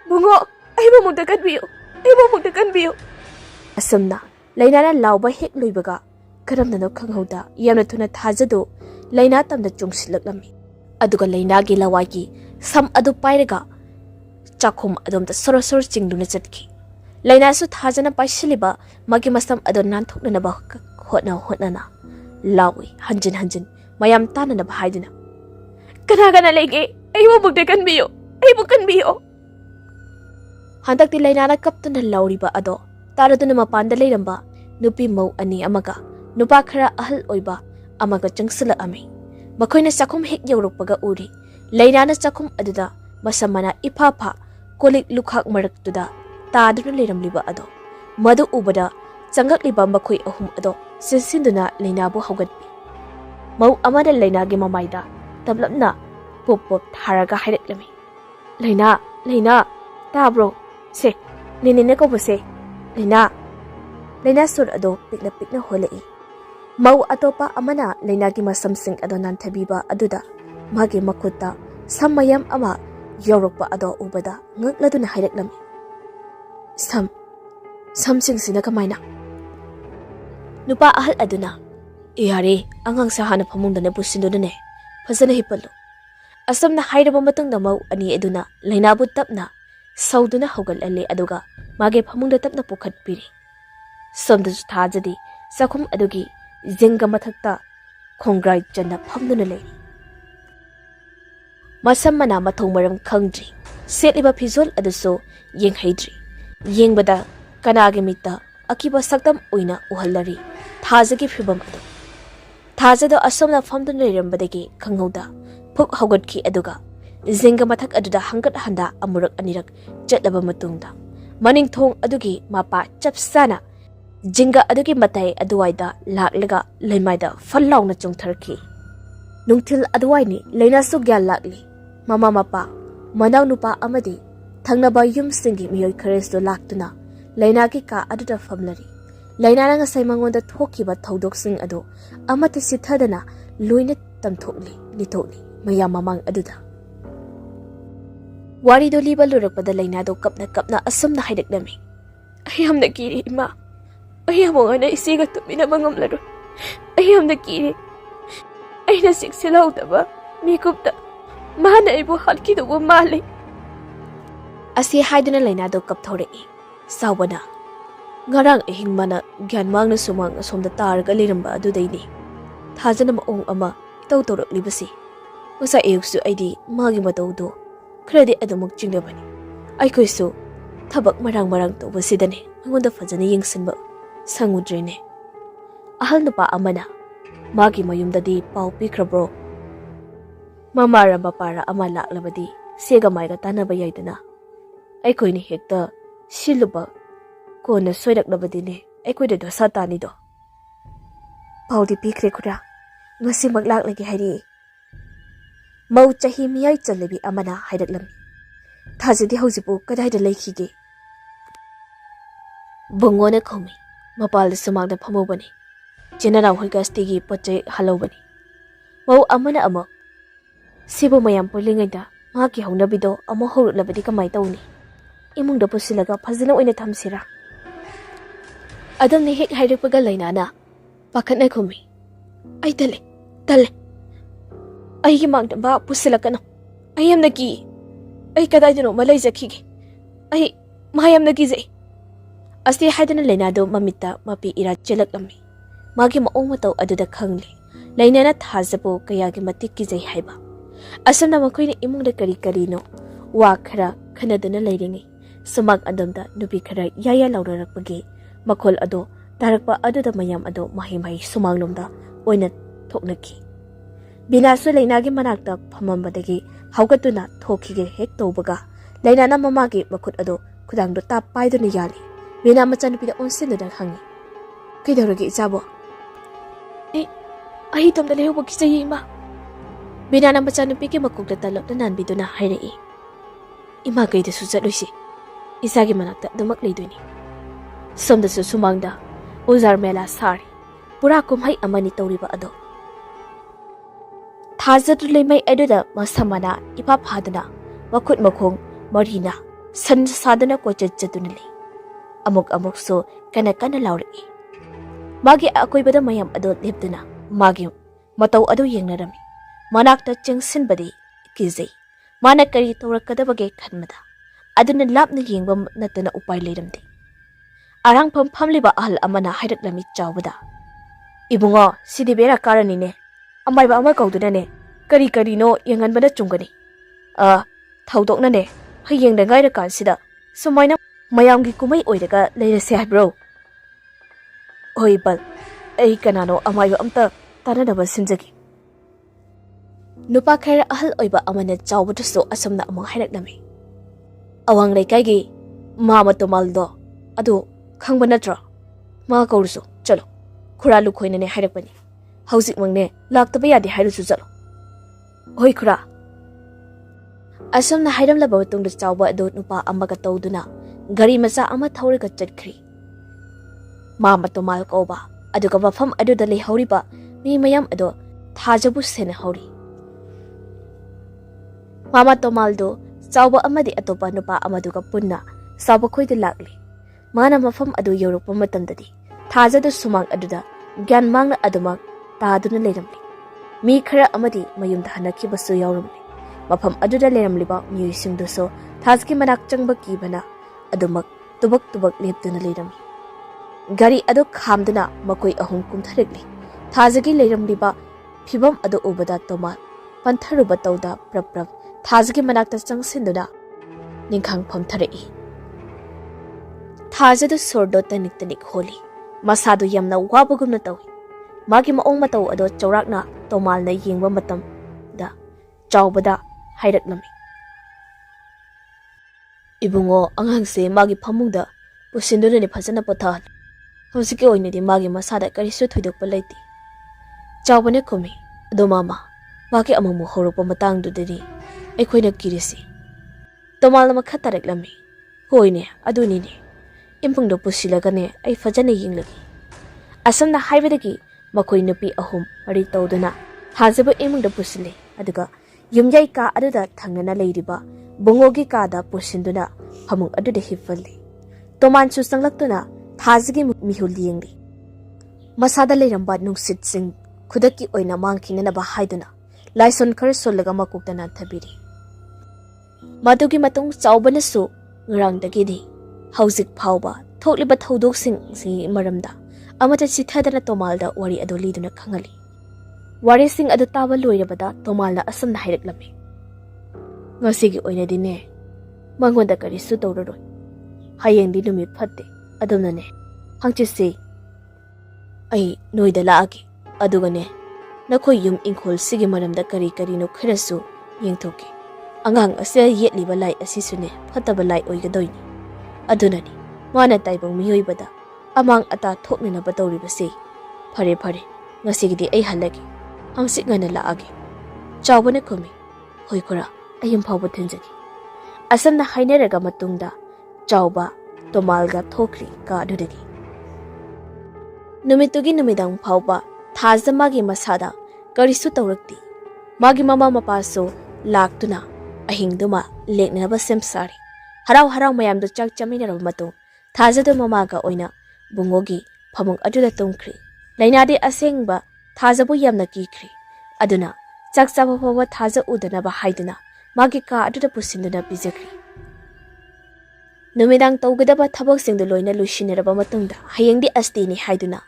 bungo aiba mukta kanbiyo asumna leinana lawba hek loibaga karamna no khanghauda yamna thuna thajado leina tamda chungsilaklami aduga leina gi lawagi sam adu pairaga chakhum adomta sorosor chingduna chatki Laina su thajana paisiliba magi masam adon nan thokna ba hotna lawi hanjin mayam tanana ba haidina kana lege aibo bukde kan biyo handakti laina na kaptana lauriba ado taraduna mapanda leiramba nupi mau ani amaga nupa khara ahal oiba amaga changsila ami makoina sakhum hek yorokpaga uri laina na sakhum aduda masamana ipapha kolik lukhak maraktuda Taduna leiramliba ado madu ubada changakliba makhoi ahum ado sinsinduna leinabu haugatpi mau amada leinagi mamaida tablapna pop tharaga haireklami leina tabro se nene ko bose leina sur ado pikna holei mau atopa amana leinagi masamsing ado nan thabiba aduda magi makuta samayam ama yorokpa ado ubada ngakladuna haireklami samsing kamaina nupa ahal aduna yare angang sa hana phamungdane pusindune phasana hipallo asomna hairaba matungda mau ani aduna lainabu tapna sauduna hogal alle aduga mage phamungda tapna pukhat piri somda thajadi sakhum adugi jinga mathakta khongrai channa phamduna le masammana mathong maram khangdri setliba phizol aduso yenghaidri Yengbada kanagi mita akiba saktam oina uhallari thajagi phibam adu thajado asomna famdun leirambadagi khangauda phuk haugatki aduga zinga mathak aduda hangat handa amurak anirak chatlaba matungda maning thong adugi mapa chapsana jinga adugi matai aduwaida laklaga leimaida fallauna chungtharki nungthil aduwaini leinasu gyan lakli mama mapa manaw nupa amadi thangnaba yumsingi miyoi kharesu laktuna lainagi ka aduda famlari lainana nga sai mangonda thokiba thodok sing adu amata sithadana loina tamthokli litokli mayam mamang aduda wari do liba lurakpada laina do kapna asumna haidaklami ayamna kiri ima ayamona isiga tumina mangamlaru ayamna kiri aina siksilawdaba mikupta mana ibu halkidugo mali asi haiduna laina do kapthore sawbana ngarang ehing mana gyan mangna sumang asomda targa liramba adudaini thajana maong ama tawtorok libasi usa eyuksu aidi magi matawdo khredi adumuk jingnabani aikoisu thabak marang to basidane angonda fajana yengsinba sangudrene ahal nupa amana magi mayumdadi pau pikrabro mamara bapara ama laklabadi sega maiga tanaba yaidana aikoini hekta siluba kona soidaklabadine aikoida dosa tani do paudi pikre khura ngasi maglak lagi hari mau chahi miyai chalebi amana haidaklami thajidi haujibu kadaida leikhige bongona khomi mapal sumagda phamobani jenara hoiga stigi pochai halobani mau amana ama sibu mayam pulingaida maki haunabido amo horulabadi kamai tawni imungda pusilaga fazila oina thamsira adamni hek hairikpaga lainana pakhatna khomi ai tale aigi mangda ba pusilakano ayamna ki ai kadaidano malai jakhige ai mayamna ki jai asti haidana lainado mamita mapi ira chelakami magi maong mataw aduda khangli lainana thajapo kayagi matik ki jai haiba asana makoina imungda kari no wa khara khanadana lairingi sumak adamda nubi khara yaya laurarakpagi makhol ado tarakpa aduda mayam ado mahi sumanglomda oina thoknaki binasu lainagi manakta phamambadagi haugatuna thokige hek tawbaga lainana mamagi makhut ado khudangdo ta paiduna yali bina machanupida onsinda hangi kidoragi ijabo ai tomda lehobo kijayi ma binana machanupigi makukda talopna nanbiduna hairei ima kaida su chatloisi isagi manakta dumak leidoini somda su sumangda uzar mela sari pura kumhai amani tawriba ado thajatu leimai aduda masamana ipa phadana makhut makhong marina san sadana ko chachaduna le amuk so kana lauri magi akoibada mayam ado lepduna magi mataw ado yengnarami manakta chengsinbadi kizai mana kari tawrakadabage khanmada aduna lapna yengba natana upai leiramde arang phamliba ahal amana haidaklami chawbada ibungo sidi bera karani ne amai ba ama kauduna ne kari no yengan bada chungani thaudokna ne hayeng da gaira kansida sumaina mayamgi kumai oidaga leirase haibro oi bal ei kanano amai ba amta tanadaba sinjagi nupa khaira ahal oiba amana chawbada so asamna among haidaklami awang leikaigi mama tomaldo adu khangba natra ma kaurso chalo khura lukhoina ne hairakpani hauzik mangne laktaba yadi hairusu chalo hoi khura asamna hairamlaba tungda chawba ado nupa amaga tawduna gari macha ama thauraga chatkhri mama tomal koba aduga mafam aduda lei hauriba mi mayam ado thajabu sena hauri mama tomaldo chawba amadi atopa nupa amaduga punna sawba khoida lakli mana mafam adu yorokpa matamdadi thajadu sumang aduda gyan mangna adumak taaduna leiramli mi khara amadi mayumda hanakibasu yawramli mafam aduda leiramliba miyuisingduso thajki manak changba kibana adumak tubak lepduna leirami gari adu khamduna makoi ahum kumtharekli thajagi leiramliba phibam adu ubada toma pantharuba tawda prap thajagi manakta changsinduna ningkhang phamtharei thajadu sordo tanik holi masadu yamna wabugumna tawi magi maong mataw ado chawrakna tomalna yengba matam da ꯆꯥꯎꯕꯗ ꯍꯥꯏꯔꯛꯂꯝꯃꯤ꯫ ꯏꯕꯨꯡꯉꯣ ꯑꯉꯥꯡꯁꯦ ꯃꯥꯒꯤ ꯐꯃꯨꯡꯗ ꯄꯨꯁꯤꯟꯗꯨꯅꯅꯦ ꯐꯖꯅ ꯄꯣꯊꯥꯍꯜꯂꯨ꯫ ꯍꯧꯖꯤꯛꯀꯤ ꯑꯣꯏꯅꯗꯤ ꯃꯥꯒꯤ ꯃꯁꯥꯗ ꯀꯔꯤꯁꯨ ꯊꯣꯏꯗꯣꯛꯄ ꯂꯩꯇꯦ꯫ ꯆꯥꯎꯕꯅ ꯈꯨꯝꯃꯤ꯫ ꯑꯗꯣ ꯃꯥꯃꯥ, ꯃꯥꯒꯤ ꯑꯃꯨꯛ ꯍꯧꯔꯛꯄ ꯃꯇꯥꯡꯗꯨꯗꯗꯤ ꯑꯩꯈꯣꯏꯅ ꯀꯤꯔꯤꯁꯤ꯫ ꯇꯣꯃꯥꯜꯅ ꯃꯈꯥ ꯇꯥꯔꯛꯂꯝꯃꯤ꯫ ꯍꯣꯏꯅꯦ ꯑꯗꯨꯅꯤꯅꯦ, ꯏꯃꯨꯡꯗ ꯄꯨꯁꯤꯜꯂꯒꯅꯦ ꯑꯩ ꯐꯖꯅ ꯌꯦꯡꯂꯒꯦ꯫ ꯑꯁꯝꯅ ꯍꯥꯏꯕꯗꯒꯤ ꯃꯈꯣꯏ ꯅꯨꯄꯤ 3-4 ꯇꯧꯗꯨꯅ ꯊꯥꯖꯕ ꯏꯃꯨꯡꯗ ꯄꯨꯁꯤꯜꯂꯤ, ꯑꯗꯨꯒ ꯌꯨꯝꯌꯥꯏ ꯀꯥ ꯑꯗꯨꯗ ꯊꯪꯅꯅ ꯂꯩꯔꯤꯕ ꯕꯨꯡꯉꯣꯒꯤ ꯀꯥꯗ ꯄꯨꯁꯤꯟꯗꯨꯅ ꯐꯃꯨꯡ ꯑꯗꯨꯗ ꯍꯤꯞꯍꯜꯂꯤ꯫ ꯇꯣꯃꯥꯟꯁꯨ ꯆꯪꯂꯛꯇꯨꯅ ꯊꯥꯖꯒꯤ ꯃꯤꯍꯨꯜ ꯌꯦꯡꯂꯤ꯫ ꯃꯁꯥꯗ ꯂꯩꯔꯝꯕ ꯅꯨꯡꯁꯤꯠꯁꯤꯡ ꯈꯨꯗꯛꯀꯤ ꯑꯣꯏꯅ ꯃꯥꯡꯈꯤꯅꯅꯕ ꯍꯥꯏꯗꯨꯅ ꯂꯥꯏꯁꯣꯟ ꯈꯔ ꯁꯣꯜꯂꯒ ꯃꯀꯣꯛꯇ ꯅꯥꯟꯊꯕꯤꯔꯤ꯫ ꯃꯗꯨꯒꯤ ꯃꯇꯨꯡ ꯆꯥꯎꯕꯅꯁꯨ ꯉꯔꯥꯡꯗꯒꯤꯗꯤ ꯍꯧꯖꯤꯛ ꯐꯥꯎꯕ ꯊꯣꯛꯂꯤꯕ ꯊꯧꯗꯣꯛꯁꯤꯡꯒꯤ ꯃꯔꯝꯗ ꯑꯃꯠꯇ ꯆꯤꯊꯗꯅ ꯇꯣꯃꯥꯜꯗ ꯋꯥꯔꯤ ꯑꯗꯨ ꯂꯤꯗꯨꯅ ꯈꯪꯍꯜꯂꯤ꯫ ꯋꯥꯔꯤꯁꯤꯡ ꯑꯗꯨ ꯇꯥꯕ ꯂꯣꯏꯔꯕꯗ ꯇꯣꯃꯥꯜꯅ ꯑꯁꯨꯝꯅ ꯍꯥꯏꯔꯛꯂꯝꯃꯤ꯫ ꯉꯁꯤꯒꯤ ꯑꯣꯏꯅꯗꯤꯅꯦ ꯃꯉꯣꯟꯗ ꯀꯔꯤꯁꯨ ꯇꯧꯔꯔꯣꯏ꯫ ꯍꯌꯦꯡꯗꯤ ꯅꯨꯃꯤꯠ ꯐꯠꯇꯦ, ꯑꯗꯨꯅꯅꯦ ꯍꯪꯆꯤꯠꯁꯤ ꯑꯩ ꯅꯣꯏꯗ ꯂꯥꯛꯑꯒꯦ, ꯑꯗꯨꯒꯅꯦ ꯅꯈꯣꯏ ꯌꯨꯝ ꯏꯪꯈꯣꯜꯁꯤꯒꯤ ꯃꯔꯝꯗ ꯀꯔꯤ ꯀꯔꯤꯅꯣ ꯈꯔꯁꯨ ꯌꯦꯡꯊꯣꯛꯀꯦ꯫ ꯑꯉꯥꯡ ꯑꯁꯤꯗ ꯌꯦꯠꯂꯤꯕ ꯂꯥꯏ ꯑꯁꯤꯁꯨꯅꯦ ꯐꯠꯇꯕ ꯂꯥꯏ ꯑꯣꯏꯒꯗꯣꯏꯅꯤ꯫ ꯑꯗꯨꯅꯅꯤ ꯃꯥꯅ ꯇꯥꯏꯕꯪ ꯃꯤꯑꯣꯏꯕꯗ ꯑꯃꯥꯡ ꯑꯇꯥ ꯊꯣꯛꯅꯅꯕ ꯇꯧꯔꯤꯕꯁꯤ꯫ ꯐꯔꯦ ꯐꯔꯦ, ꯉꯁꯤꯒꯤꯗꯤ ꯑꯩ ꯍꯜꯂꯒꯦ, ꯍꯪꯆꯤꯠ ꯉꯟꯅ ꯂꯥꯛꯑꯒꯦ꯫ ꯆꯥꯎꯕꯅ ꯈꯨꯝꯃꯤ꯫ ꯍꯣꯏ ꯈꯨꯔꯥ, ꯑꯩ ꯌꯨꯝ ꯐꯥꯎꯕ ꯊꯤꯟꯖꯒꯦ꯫ ꯑꯁꯨꯝꯅ ꯍꯥꯏꯅꯔꯒ ꯃꯇꯨꯡꯗ ꯆꯥꯎꯕ ꯇꯣꯃꯥꯜꯒ ꯊꯣꯛꯈ꯭ꯔꯤ ꯀꯥ ꯑꯗꯨꯗꯒꯤ꯫ ꯅꯨꯃꯤꯠꯇꯨꯒꯤ ꯅꯨꯃꯤꯗꯥꯡ ꯐꯥꯎꯕ ꯊꯥꯖ ꯃꯥꯒꯤ ꯃꯁꯥꯗ ꯀꯔꯤꯁꯨ ꯇꯧꯔꯛꯇꯦ꯫ ꯃꯥꯒꯤ ꯃꯃꯥ ꯃꯄꯥꯁꯨ ꯂꯥꯛꯇꯨꯅ ꯑꯍꯤꯡꯗꯨꯃ ꯂꯦꯛꯅꯅꯕ ꯁꯦꯝ ꯁꯥꯔꯤ꯫ ꯍꯔꯥꯎ ꯍꯔꯥꯎ ꯃꯌꯥꯝꯗꯨ ꯆꯥꯛ ꯆꯥꯃꯤꯟꯅꯔꯕ ꯃꯇꯨꯡ ꯊꯥꯖꯗꯨ ꯃꯃꯥꯒ ꯑꯣꯏꯅ ꯕꯨꯡꯉꯣꯒꯤ ꯐꯃꯨꯡ ꯑꯗꯨꯗ ꯇꯨꯝꯈ꯭ꯔꯤ꯫ ꯂꯩꯅꯥꯗꯤ ꯑꯁꯦꯡꯕ ꯊꯥꯖꯕꯨ ꯌꯥꯝꯅ ꯀꯤꯈ꯭ꯔꯤ꯫ ꯑꯗꯨꯅ ꯆꯥꯛ ꯆꯥꯕ ꯐꯥꯎꯕ ꯊꯥꯖ ꯎꯗꯅꯕ ꯍꯥꯏꯗꯨꯅ ꯃꯥꯒꯤ ꯀꯥ ꯑꯗꯨꯗ ꯄꯨꯁꯤꯟꯗꯨꯅ ꯄꯤꯖꯈ꯭ꯔꯤ꯫ ꯅꯨꯃꯤꯗꯥꯡ ꯇꯧꯒꯗꯕ ꯊꯕꯛꯁꯤꯡꯗꯨ ꯂꯣꯏꯅ ꯂꯣꯏꯁꯤꯟꯅꯔꯕ ꯃꯇꯨꯡꯗ ꯍꯌꯦꯡꯗꯤ ꯑꯁꯇꯤꯅꯤ ꯍꯥꯏꯗꯨꯅ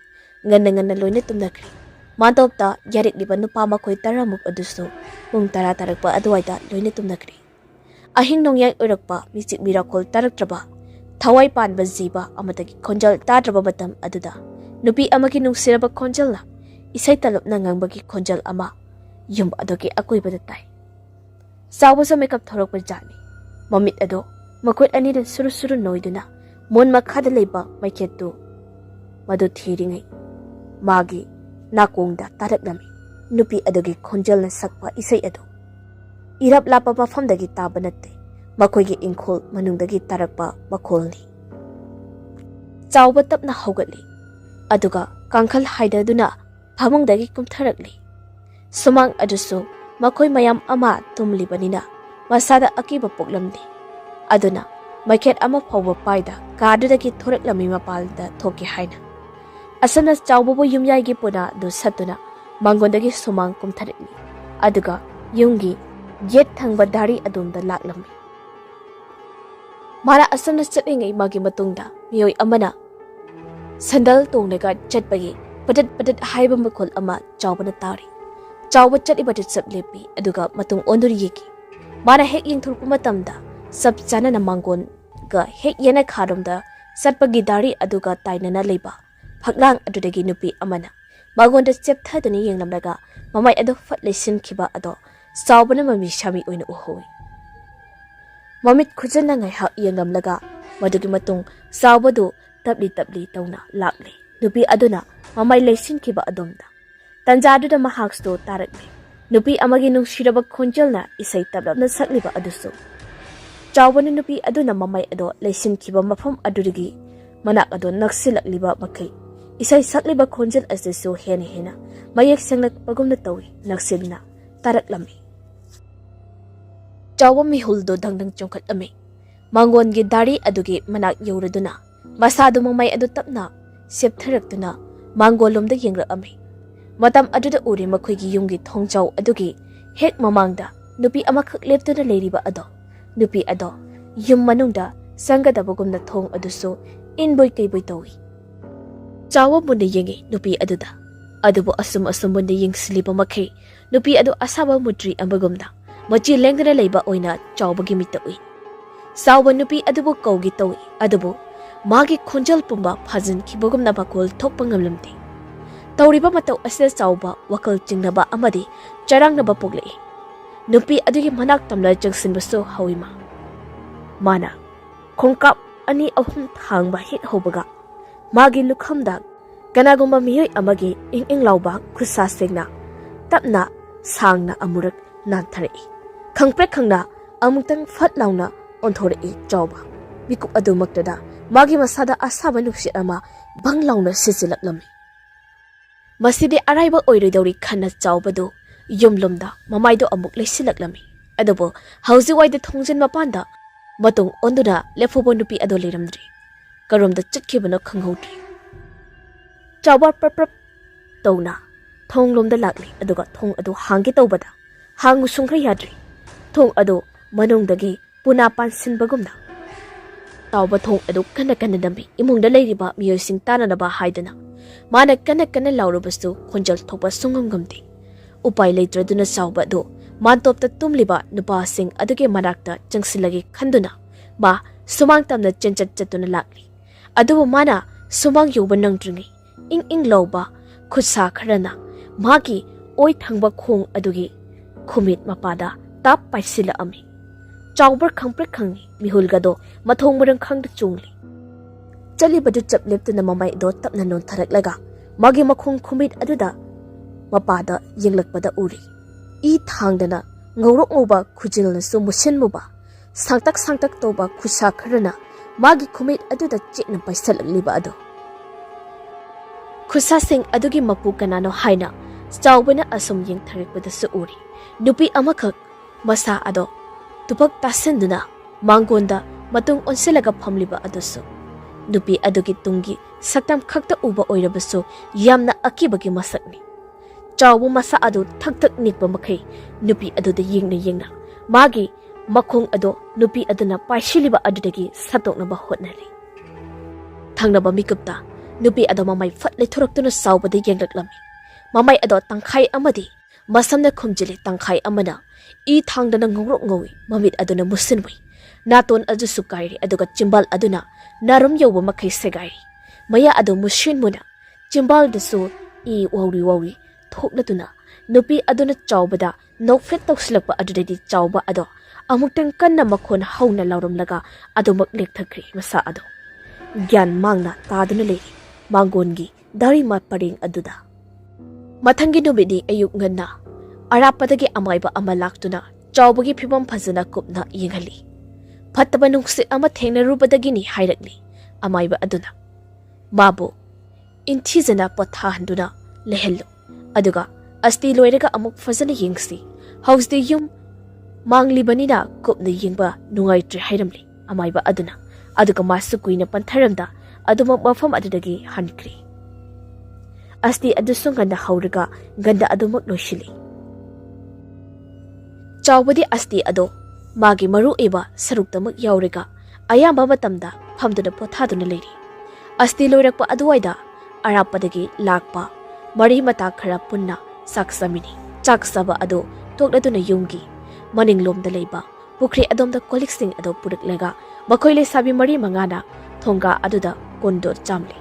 ꯉꯟꯅ ꯂꯣꯏꯅ ꯇꯨꯝꯅꯈ꯭ꯔꯤ꯫ ꯃꯥꯟꯇꯣꯞꯇ ꯌꯥꯔꯛꯂꯤꯕ ꯅꯨꯄꯥ ꯃꯈꯣꯏ 10ꯃꯨꯛ ꯑꯗꯨꯁꯨ ꯄꯨꯡ 10 ꯇꯥꯔꯛꯄ ꯑꯗꯨꯋꯥꯏꯗ ꯂꯣꯏꯅ ꯇꯨꯝꯅꯈ꯭ꯔꯤ꯫ ꯑꯍꯤꯡ ꯅꯣꯡꯌꯥꯏ ꯑꯣꯏꯔꯛꯄ ꯃꯤꯆꯤꯛ ꯃꯤꯔꯥꯈꯣꯜ ꯇꯥꯔꯛꯇ꯭ꯔꯕ, ꯊꯋꯥꯏ ꯄꯥꯟꯕ ꯖꯤꯕ ꯑꯃꯗꯒꯤ ꯈꯣꯟꯖꯦꯜ ꯇꯥꯗ꯭ꯔꯕ ꯃꯇꯝ ꯑꯗꯨꯗ ꯅꯨꯄꯤ ꯑꯃꯒꯤ ꯅꯨꯡꯁꯤꯔꯕ ꯈꯣꯟꯖꯦꯜꯅ ꯏꯁꯩ ꯇꯂꯞꯅ ꯉꯪꯕꯒꯤ ꯈꯣꯟꯖꯦꯜ ꯑꯃ ꯌꯨꯝ ꯑꯗꯨꯒꯤ ꯑꯀꯣꯏꯕꯗ ꯇꯥꯏ꯫ ꯆꯥꯎꯕꯁꯨ ꯃꯤꯀꯞ ꯊꯣꯔꯛꯄ ꯖꯥꯠꯅꯤ꯫ ꯃꯃꯤꯠ ꯑꯗꯣ ꯃꯈꯨꯠ ꯑꯅꯤꯗ ꯁꯨꯔꯨ ꯁꯨꯔꯨ ꯅꯣꯏꯗꯨꯅ ꯃꯣꯟ ꯃꯈꯥꯗ ꯂꯩꯕ ꯃꯩꯈꯦꯠꯇꯨ ꯃꯗꯨ ꯊꯤꯔꯤꯉꯩ ꯃꯥꯒꯤ ꯅꯥꯀꯣꯡꯗ ꯇꯥꯔꯛꯂꯝꯃꯤ ꯅꯨꯄꯤ ꯑꯗꯨꯒꯤ ꯈꯣꯟꯖꯦꯜꯅ ꯁꯛꯄ ꯏꯁꯩ ꯑꯗꯨ꯫ ꯏꯔꯞ ꯂꯥꯞꯄ ꯃꯐꯝꯗꯒꯤ ꯇꯥꯕ ꯅꯠꯇꯦ, ꯃꯈꯣꯏꯒꯤ ꯏꯪꯈꯣꯜ ꯃꯅꯨꯡꯗꯒꯤ ꯇꯥꯔꯛꯄ ꯃꯈꯣꯜꯅꯤ꯫ ꯆꯥꯎꯕ ꯇꯞꯅ ꯍꯧꯒꯠꯂꯤ, ꯑꯗꯨꯒ ꯀꯥꯡꯈꯜ ꯍꯥꯏꯗꯗꯨꯅ ꯐꯃꯨꯡꯗꯒꯤ ꯀꯨꯝꯊꯔꯛꯂꯤ꯫ ꯁꯨꯃꯥꯡ ꯑꯗꯨꯁꯨ ꯃꯈꯣꯏ ꯃꯌꯥꯝ ꯑꯃ ꯇꯨꯝꯂꯤꯕꯅꯤꯅ ꯃꯁꯥꯗ ꯑꯀꯤꯕ ꯄꯣꯛꯂꯝꯗꯦ꯫ ꯑꯗꯨꯅ ꯃꯩꯈꯦꯠ ꯑꯃ ꯐꯥꯎꯕ ꯄꯥꯏꯗ ꯀꯥꯗꯨꯗꯒꯤ ꯊꯣꯔꯛꯂꯝꯃꯤ ꯃꯄꯥꯟꯗ ꯊꯣꯛꯀꯦ ꯍꯥꯏꯅ꯫ ꯑꯁꯨꯝꯅ ꯆꯥꯎꯕꯕꯨ ꯌꯨꯝꯌꯥꯏꯒꯤ ꯄꯨꯅꯥ ꯑꯗꯨ ꯁꯠꯇꯨꯅ ꯃꯥꯡꯒꯣꯟꯗꯒꯤ ꯁꯨꯃꯥꯡ ꯀꯨꯝꯊꯔꯛꯂꯤ, ꯑꯗꯨꯒ ꯌꯨꯝꯒꯤ ꯌꯦꯠ ꯊꯪꯕ ꯗꯥꯔꯤ ꯑꯗꯣꯝꯗ ꯂꯥꯛꯂꯝꯃꯤ꯫ ꯃꯥꯅ ꯑꯁꯨꯝꯅ ꯆꯠꯂꯤꯉꯩ ꯃꯥꯒꯤ ꯃꯇꯨꯡꯗ ꯃꯤꯑꯣꯏ ꯑꯃꯅ ꯁꯟꯗꯜ ꯇꯣꯡꯂꯒ ꯆꯠꯄꯒꯤ ꯄꯗꯠ ꯄꯗꯠ ꯍꯥꯏꯕ ꯃꯈꯣꯜ ꯑꯃ ꯆꯥꯎꯕꯅ ꯇꯥꯔꯤ꯫ ꯆꯥꯎꯕ ꯆꯠꯂꯤꯕꯗꯨ ꯆꯞ ꯂꯦꯞꯄꯤ, ꯑꯗꯨꯒ ꯃꯇꯨꯡ ꯑꯣꯟꯗꯨꯅ ꯌꯦꯡꯈꯤ꯫ ꯃꯥꯅ ꯍꯦꯛ ꯌꯦꯡꯊꯣꯔꯛꯄ ꯃꯇꯝꯗ ꯆꯞ ꯆꯥꯅꯅ ꯃꯥꯡꯒꯣꯟꯒ ꯍꯦꯛ ꯌꯦꯅꯈꯥꯔꯣꯝꯗ ꯆꯠꯄꯒꯤ ꯗꯥꯔꯤ ꯑꯗꯨꯒ ꯇꯥꯏꯅꯅ ꯂꯩꯕ ꯐꯛꯂꯥꯡ ꯑꯗꯨꯗꯒꯤ ꯅꯨꯄꯤ ꯑꯃꯅ ꯃꯥꯡꯒꯣꯟꯗ ꯆꯦꯞꯊꯗꯨꯅ ꯌꯦꯡꯂꯝꯂꯒ ꯃꯃꯥꯏ ꯑꯗꯨ ꯐꯠ ꯂꯩꯁꯤꯟꯈꯤꯕ ꯑꯗꯣ ꯆꯥꯎꯕꯅ ꯃꯃꯤ ꯁꯥꯃꯤ ꯑꯣꯏꯅ ꯎꯍꯧꯏ꯫ ꯃꯃꯤꯠ ꯈꯨꯖꯟꯅ ꯉꯥꯏꯍꯥꯛ ꯌꯦꯡꯂꯝꯂꯒ ꯃꯗꯨꯒꯤ ꯃꯇꯨꯡ ꯆꯥꯎꯕꯗꯨ ꯇꯞꯂꯤ ꯇꯞꯂꯤ ꯇꯧꯅ ꯂꯥꯛꯂꯤ ꯅꯨꯄꯤ ꯑꯗꯨꯅ ꯃꯃꯥꯏ ꯂꯩꯁꯤꯟꯈꯤꯕ ꯑꯗꯣꯝꯗ꯫ ꯇꯟꯖꯥꯗꯨꯗ ꯃꯍꯥꯛꯁꯨ ꯇꯥꯔꯛꯂꯤ ꯅꯨꯄꯤ ꯑꯃꯒꯤ ꯅꯨꯡꯁꯤꯔꯕ ꯈꯣꯟꯖꯦꯜꯅ ꯏꯁꯩ ꯇꯞꯂꯞꯅ ꯁꯛꯂꯤꯕ ꯑꯗꯨꯁꯨ꯫ ꯆꯥꯎꯕꯅ ꯅꯨꯄꯤ ꯑꯗꯨꯅ ꯃꯃꯥꯏ ꯑꯗꯣ ꯂꯩꯁꯤꯟꯈꯤꯕ ꯃꯐꯝ ꯑꯗꯨꯗꯒꯤ ꯃꯅꯥꯛ ꯑꯗꯣ ꯅꯛꯁꯤꯜꯂꯛꯂꯤꯕ ꯃꯈꯩ ꯏꯁꯩ ꯁꯛꯂꯤꯕ ꯈꯣꯟꯖꯦꯜ ꯑꯁꯤꯁꯨ ꯍꯦꯟꯅ ꯃꯌꯦꯛ ꯁꯦꯡꯂꯛꯄꯒꯨꯝꯅ ꯇꯧꯏ, ꯅꯛꯁꯤꯟꯅ ꯇꯥꯔꯛꯂꯝꯃꯤ꯫ ꯆꯥꯎꯕ ꯃꯤꯍꯨꯜꯗꯨ ꯗꯪꯗꯪ ꯆꯣꯡꯈꯠꯂꯝꯃꯤ꯫ ꯃꯥꯡꯒꯣꯟꯒꯤ ꯗꯥꯔꯤ ꯑꯗꯨꯒꯤ ꯃꯅꯥꯛ ꯌꯧꯔꯗꯨꯅ ꯃꯁꯥꯗꯨ ꯃꯃꯥꯏ ꯑꯗꯨ ꯇꯞꯅ ꯁꯦꯞꯊꯔꯛꯇꯨꯅ ꯃꯥꯡꯒꯣꯟꯂꯣꯝꯗ ꯌꯦꯡꯂꯛꯑꯝꯃꯤ꯫ ꯃꯇꯝ ꯑꯗꯨꯗ ꯎꯔꯤ ꯃꯈꯣꯏꯒꯤ ꯌꯨꯝꯒꯤ ꯊꯣꯡꯖꯥꯎ ꯑꯗꯨꯒꯤ ꯍꯦꯛ ꯃꯃꯥꯡꯗ ꯅꯨꯄꯤ ꯑꯃꯈꯛ ꯂꯦꯞꯇꯨꯅ ꯂꯩꯔꯤꯕ ꯑꯗꯣ꯫ ꯅꯨꯄꯤ ꯑꯗꯣ ꯌꯨꯝ ꯃꯅꯨꯡꯗ ꯆꯪꯒꯗꯕꯒꯨꯝꯅ ꯊꯣꯡ ꯑꯗꯨꯁꯨ ꯏꯟꯕꯣꯏ ꯀꯩꯕꯣꯏ ꯇꯧꯏ꯫ ꯆꯥꯎꯕ ꯃꯨꯟꯅ ꯌꯦꯡꯉꯤ ꯅꯨꯄꯤ ꯑꯗꯨꯗ, ꯑꯗꯨꯕꯨ ꯑꯁꯨꯝ ꯃꯨꯟꯅ ꯌꯦꯡꯁꯤꯜꯂꯤꯕ ꯃꯈꯩ ꯅꯨꯄꯤ ꯑꯗꯨ ꯑꯁꯥꯕ ꯃꯨꯇ꯭ꯔꯤ ꯑꯃꯒꯨꯝꯅ ꯃꯆꯤ ꯂꯦꯡꯗꯅ ꯂꯩꯕ ꯑꯣꯏꯅ ꯆꯥꯎꯕꯒꯤ ꯃꯤꯠꯇ ꯎꯏ꯫ ꯆꯥꯎꯕ ꯅꯨꯄꯤ ꯑꯗꯨꯕꯨ ꯀꯧꯒꯦ ꯇꯧꯏ, ꯑꯗꯨꯕꯨ ꯃꯥꯒꯤ ꯈꯣꯟꯖꯦꯜ ꯄꯨꯝꯕ ꯐꯥꯖꯤꯟꯈꯤꯕꯒꯨꯝꯅ ꯃꯈꯣꯜ ꯊꯣꯛꯄ ꯉꯝꯂꯝꯗꯦ꯫ ꯇꯧꯔꯤꯕ ꯃꯇꯧ ꯑꯁꯤꯗ ꯆꯥꯎꯕ ꯋꯥꯈꯜ ꯆꯤꯡꯅꯕ ꯑꯃꯗꯤ ꯆꯔꯥꯡꯅꯕ ꯄꯣꯛꯂꯛꯏ꯫ nupi adugi manak tamla jangsinbasu hawima. Mana khongkap ani ahum thangba hit hobaga magi lukhamda kanagumba miyoi amagi ing lauba khusa sengna tapna sangna amurak nanthari khangpre khangna amutang phat launa onthori chawba bikup adumaktada magi masada asaba nuksit ama bang launa sisilaklammi masidi araiba oiroidori khana chawbadu yumlumda mamaido amuk leisilaklami adubo hauji waida thongjin mapanda matung onduna lefubo nupi ado leramdri karomda chitkibano khanghodri chawba prap tawna thonglomda lakli aduga thong adu hangi tawbada hangu sungkhra yadri thong adu manungdagi puna pansinbagumna tawba thong adu kana dambi imungda leiriba miyoising tananaba haidana mana kana laurubastu khonjal thopa sungamgamti upai leitraduna chawba adu mantopta tumliba nupa sing aduge manakta jangsilagi khanduna ma sumang tamna chenchat chatuna lakli adubu mana sumang yoba nangdringi ing lawba khutsa kharana magi oi thangba khong adugi khumit mapada tap paisila ami chawbar khangpre khangi mihulgado mathong murang khangda chungli chali badu chapleptuna mamai do tapna non tharaklaga magi makhong khumit aduda mapada yenglakpada uri I thangdana ngorok ngoba khujilna su musin muba sangtak toba khusa kharana magi khumit aduda chitna paisalakliba ado khusa sing adugi mapu kanano haina chawbana asum yeng tharekpada su uri nupi amakhak masa ado tupak tasenduna mangonda matung onsilaga phamliba adusu nupi adugi tungi saktam khakta uba oirabasu yamna akibagi masakni chawbu masa adu thak nikba makhai nupi aduda yengna magi makhong ado nupi aduna paishiliba adudagi satoknaba hotnari thangnaba mikupta nupi ado mamai fatle thuraktuna sawbada yenglaklami mamai ado tangkhai amadi masamna khumjili tangkhai amana I thangdana ngorok ngowi mamit aduna musinwi naton adu sukairi aduga chimbal aduna narum yoba makhai segairi maya ado musin muna chimbal dasu I wawri thoklatuna nupi aduna chawbada nokfet tawslakpa adudadi chawba ado amuktang kanna makhon hauna lauramlaga adumak lekthakri masa ado gyan mangna taduna leiri mangongi dari ma paring aduda mathangi nubidi ayuk nganna arapadagi amaiba amalaktuna chawbagi phibam phajana kupna yenghali phattaba nungsit ama thengna ni hairakli amaiba aduna babu inthijana potha handuna lehello aduga asti loiraga amuk fazana yengsi hausde yum manglibanina kupna yengba nungaitri hairamli amaiba aduna aduga masu kuina pantharamda aduma mafam adudagi hankri asti adusunganda hauraga ganda adumak loshili chawbadi asti ado magi maru eba saruktamak yaurega ayamba matamda phamduna pothaduna leiri asti loirakpa aduwaida arapadagi lakpa mari mata khara punna saksamini chaksaba ado tokladuna yumgi maninglomda leiba pukri adomda koliksing ado puraklaga makoile sabi mari mangana thonga aduda kondo chamli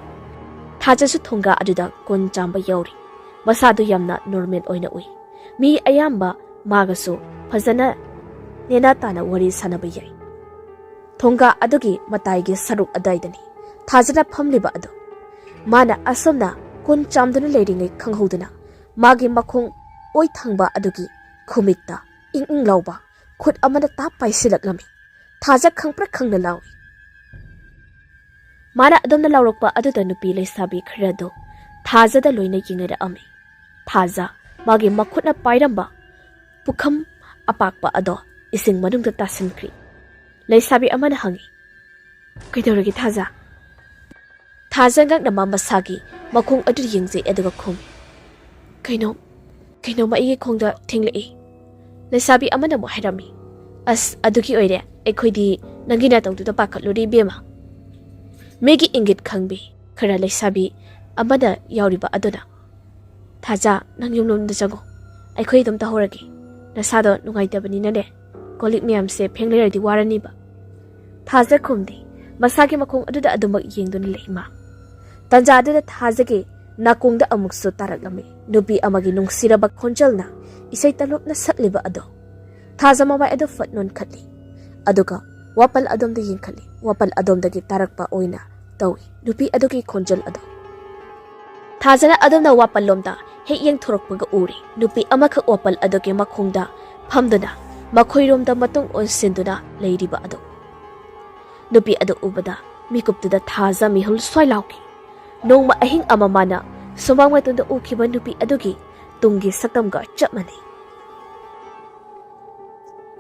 thajasu thonga aduda kon chamba yauri masadu yamna normal oina ui mi ayamba magasu fazana nena tana wari sanaba yai thonga adugi mataigi saruk adaidani thajana phamliba ado mana asomna kon chamduna leiringai khanghoduna magi makhong oi thangba adugi khumitta ing lawba khut amana ta paisilaklami thaja khangpra khangna lawi mana adomna lawrokpa aduda nupi leisabi khrado thajada loina yingada ami thaja magi makhutna pairamba pukham apakpa ado ising manungda tasinkhri leisabi amana hangi kaidoragi thaja ngak na masagi makhong adu yingje aduga khum kaino ma igi khongda thinglei leisabi amana mo hairami as adugi oire ekhoidi nangina tawduda pakhatluri bema megi ingit khangbi khara leisabi amada yauriba aduna thaja nangyumlomda jago aikhoi dum ta horagi nasado nungaitabani nane kolik miyam se phengleradi warani ba thaja khumdi masagi makhong aduda adumak yengduna leima tanja aduda thajage nakungda amuksu taraklami nupi amagi nungsiraba khonjalna isai talupna sakliba ado Thaza mamai adu fatnon khali. Aduga wapal adomda yingkhali. Wapal adomdagi tarakpa oina tawi. Nupi adugi khonjal adu. Thazana adomna wapal lomda hek yeng thorokpaga uri. Nupi amakha wapal adugi makhongda phamduna makhoiromda matung onsinduna leiriba adu. Nupi adu ubada mikuptuda Thaza mihul soilauki. Nongma ahing amamana sumang matunda ukiba nupi adugi tungi sakamga chapmani.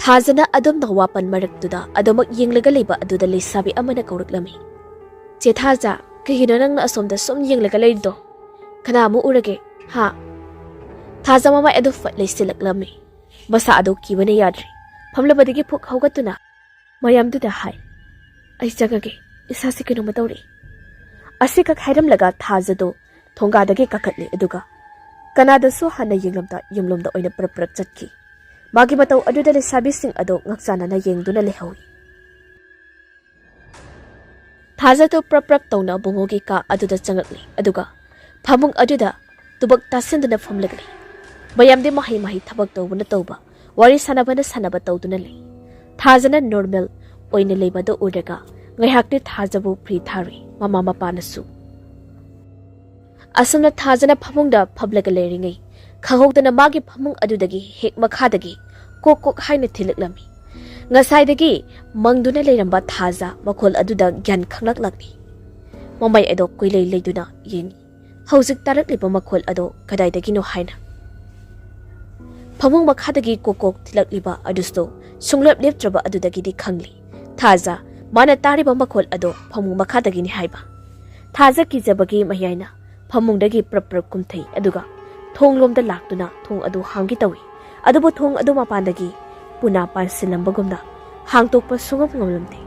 Thazana adom na wapan maraktuda adomak yenglaga leba aduda leisabi amana kauruklami. Che Thaza kahino nang na asomda som yenglaga leirdo. Kana mo urage ha. Thaza mama adu fat leisilaklami. Masa adu kiba na yadri. Pamlabadigi phuk haugatuna. Mayamduda hai. Ay jagage isa si kino matawri. Asikak hairam laga Thaza do thongadagi kakatli aduga. Kanada so hana yenglamda yumlomda oina praprak chatki. Magi mataw aduda lesabising ado ngaksana na yengduna lehawi. Thaza to praprak tawna bungogi ka aduda changakli. Aduga phamung aduda tubak tasinduna famlagli. Bayamde mahi thabak tawbuna tawba. Wari sanabana sanaba tawduna le. Thaza na normal oina lebado uraga. Ngayhakti Thaza bu free thari mama mapanasu. Asumna Thaza na phamungda phablaga leiringai. Khangogdana magi phamung adudagi hek makhadagi kok haina thilaklami. Ngasaidagi mangduna leiramba Thaza makhol aduda gyan khanglakni. Mamai ado koilei leiduna yengi. Haujik tarakliba makhol ado kadaidagi no haina. Phamung makhadagi kok thilakliba adusto sunglap leptraba adudagi di khangli. Thaza mana tariba makhol ado phamung makhadagi ni haiba. Thaza ki jabagi mayaina phamungdagi praprak kumthei aduga thonglomda laktuna thong adu hangi tawi adubo thong adu mapandagi puna pansilambagumda hangtokpa sungam ngamlamde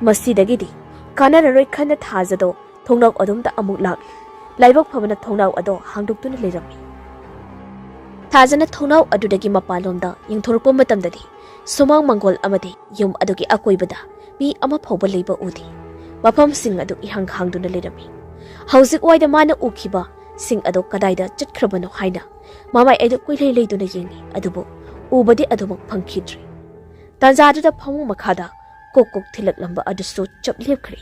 masidagidi kanararoi khana Thaza do thongnaw adumda amuk lak laibak phabana thongnaw ado hangdoktuna leirami. Thaza na thongnaw adudagi mapalomda yingthorokpa matamdadi sumang mangol amadi yum adugi akoibada mi ama phawba leiba udi mafam sing adu ihang hangduna leirami. Haujik waida mana ukhiba sing ado kadaida chitkrabano haina mamai edu koilei leiduna yengi adubo ubadi adumak phangkhidri. Tanja aduda phamung makhada kok thilaklamba aduso chaplepkhri.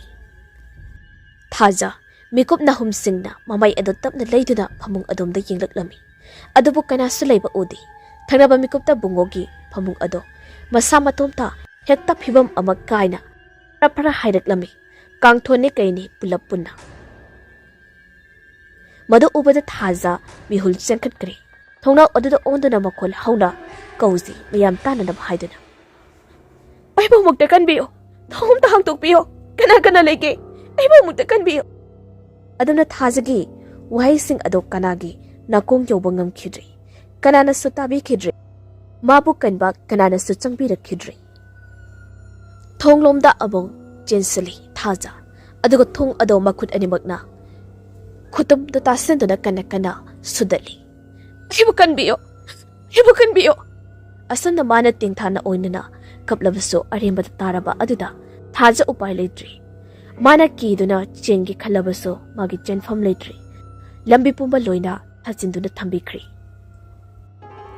Thaza mikup na humsingna mamai adu tapna leiduna phamung adomda yenglaklami. Adubo kanasu leiba udi. Thangraba mikupta bungogi phamung ado masa matomta hekta phibam ama kaina prapara haidaklami. Kangthone kaini pulap punna. Madu ubada Thaza mihul chengkhatkri. Thongnaw aduda onduna makhol hauna kauzi mayam tananam haiduna. Aibo mukta kanbiyo. Thongumta hangtokpiyo. Kana lege. Aibo mukta kanbiyo. Aduna Thazagi wahai sing ado kanagi nakong yoba ngamkhidri. Kanana su tabikhidri. Mabu kanba kanana su changbirakkhidri. Thonglomda abong jensali Thaza. Aduga thong ado makhut animakna Kutum do tasinduna kana sudali. Hibu kanbiyo. Asan na mana tingthana oinana kaplabaso arimbada taraba aduda Thaza upay leitri. Mana kiduna chengi khalabaso magi chenfam leitri. Lambi pumba loina thachinduna thambikri.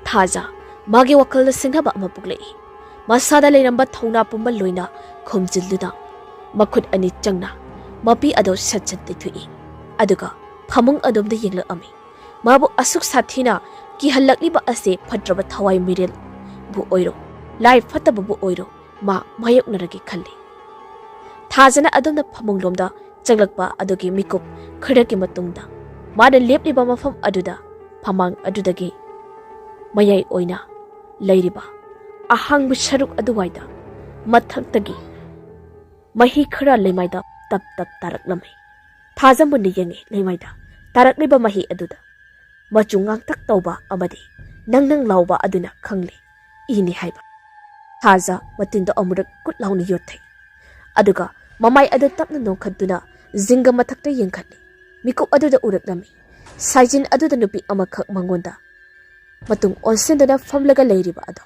Thaza magi wakalda singhaba ama puglei. Masada leiramba thongna pumba loina khomjilduda makhut ani changna mapi ado satchat tithui. Aduga phamung adomda yenglakami. Mabu asuk sathina ki halakliba ase phatraba thawai mirel bu oiro lai phataba bu oiro ma mayoknaragi khalli. Thazana adomda phamung lomda changlakpa adugi mikup khadaki matungda mada lepliba mafam aduda phamang adudagi mayai oina leiriba ahangbu sharuk aduwaida mathaktagi mahi khara lemaida tap taraklamai. Thaza munni yengi leimaida tarakliba mahi aduda machungang tak tawba amadi nang lawba aduna khangli ini haiba. Thaza matindo amurak kutlawni yothai aduga mamai adu tapna nongkhaduna zinga mathakta yengkhani mikup aduda uraklami saijin aduda nupi amakhak mangonda matung onsindana famlaga leiriba ado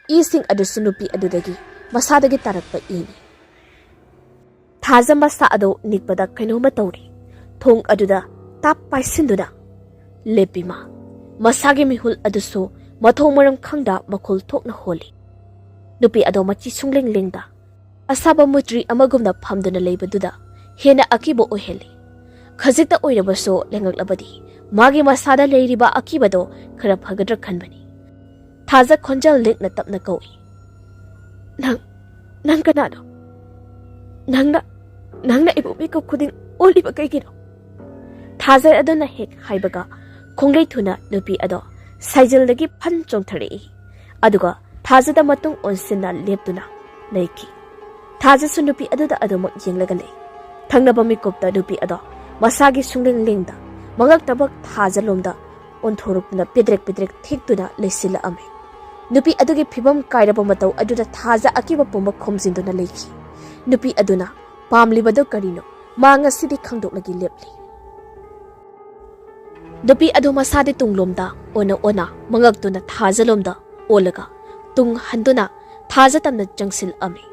ising adu sunupi adudagi masadagi tarakpa ini. Thaza masa ado nikpada kainoma tawri thong aduda tap paisinduna lepima masagi mihul aduso mathong maram khangda makhul thokna holi nupi ado machi sungling lingda asaba mutri amagumna phamduna leibaduda hena akibo oheli khazikta oirabaso lengaklabadi magi masada leiriba akibado khara phagadra khanbani thaja khonjal lekna tapna kawi nang kanado nangna ibu makeup khuding oliba kaigiro thaja adona hek haibaga khonglei thuna nupi ado saijal dagi phan chongthari aduga thaja da matung onsinna leptuna leiki thaja su nupi aduda adumak yenglaga lei thangnaba makeup ta nupi ado masagi sungling lengda mangak tabak thaja lomda onthorupna pedrek thikduna leisila ame nupi adugi phibam kairaba matau aduda thaja akiba pomba khomjinduna leiki nupi aduna pamlibado karino manga sidi khangdoklagi lepli nupi adu masadi tunglomda ona mangak tuna thaja lomda olaga tung handuna thaja tamna jangsil ame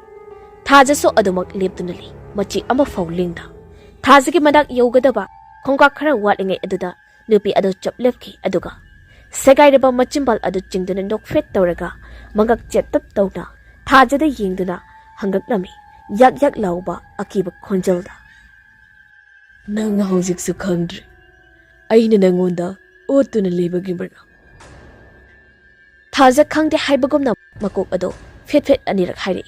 thaja so adumak lepduna li machi ama faulingda thaja gi madak yogadaba khongka khara walingai aduda nupi adu chaplepki aduga segairaba machimbal adu chingduna nokfet tawraga mangak chetap tawna thajada yengduna hangaknami yak lauba akiba khonjalda nang hojik su khangdri aina nangonda otuna lebagi bara thaja khangde haibagumna makok ado fet anirak hairi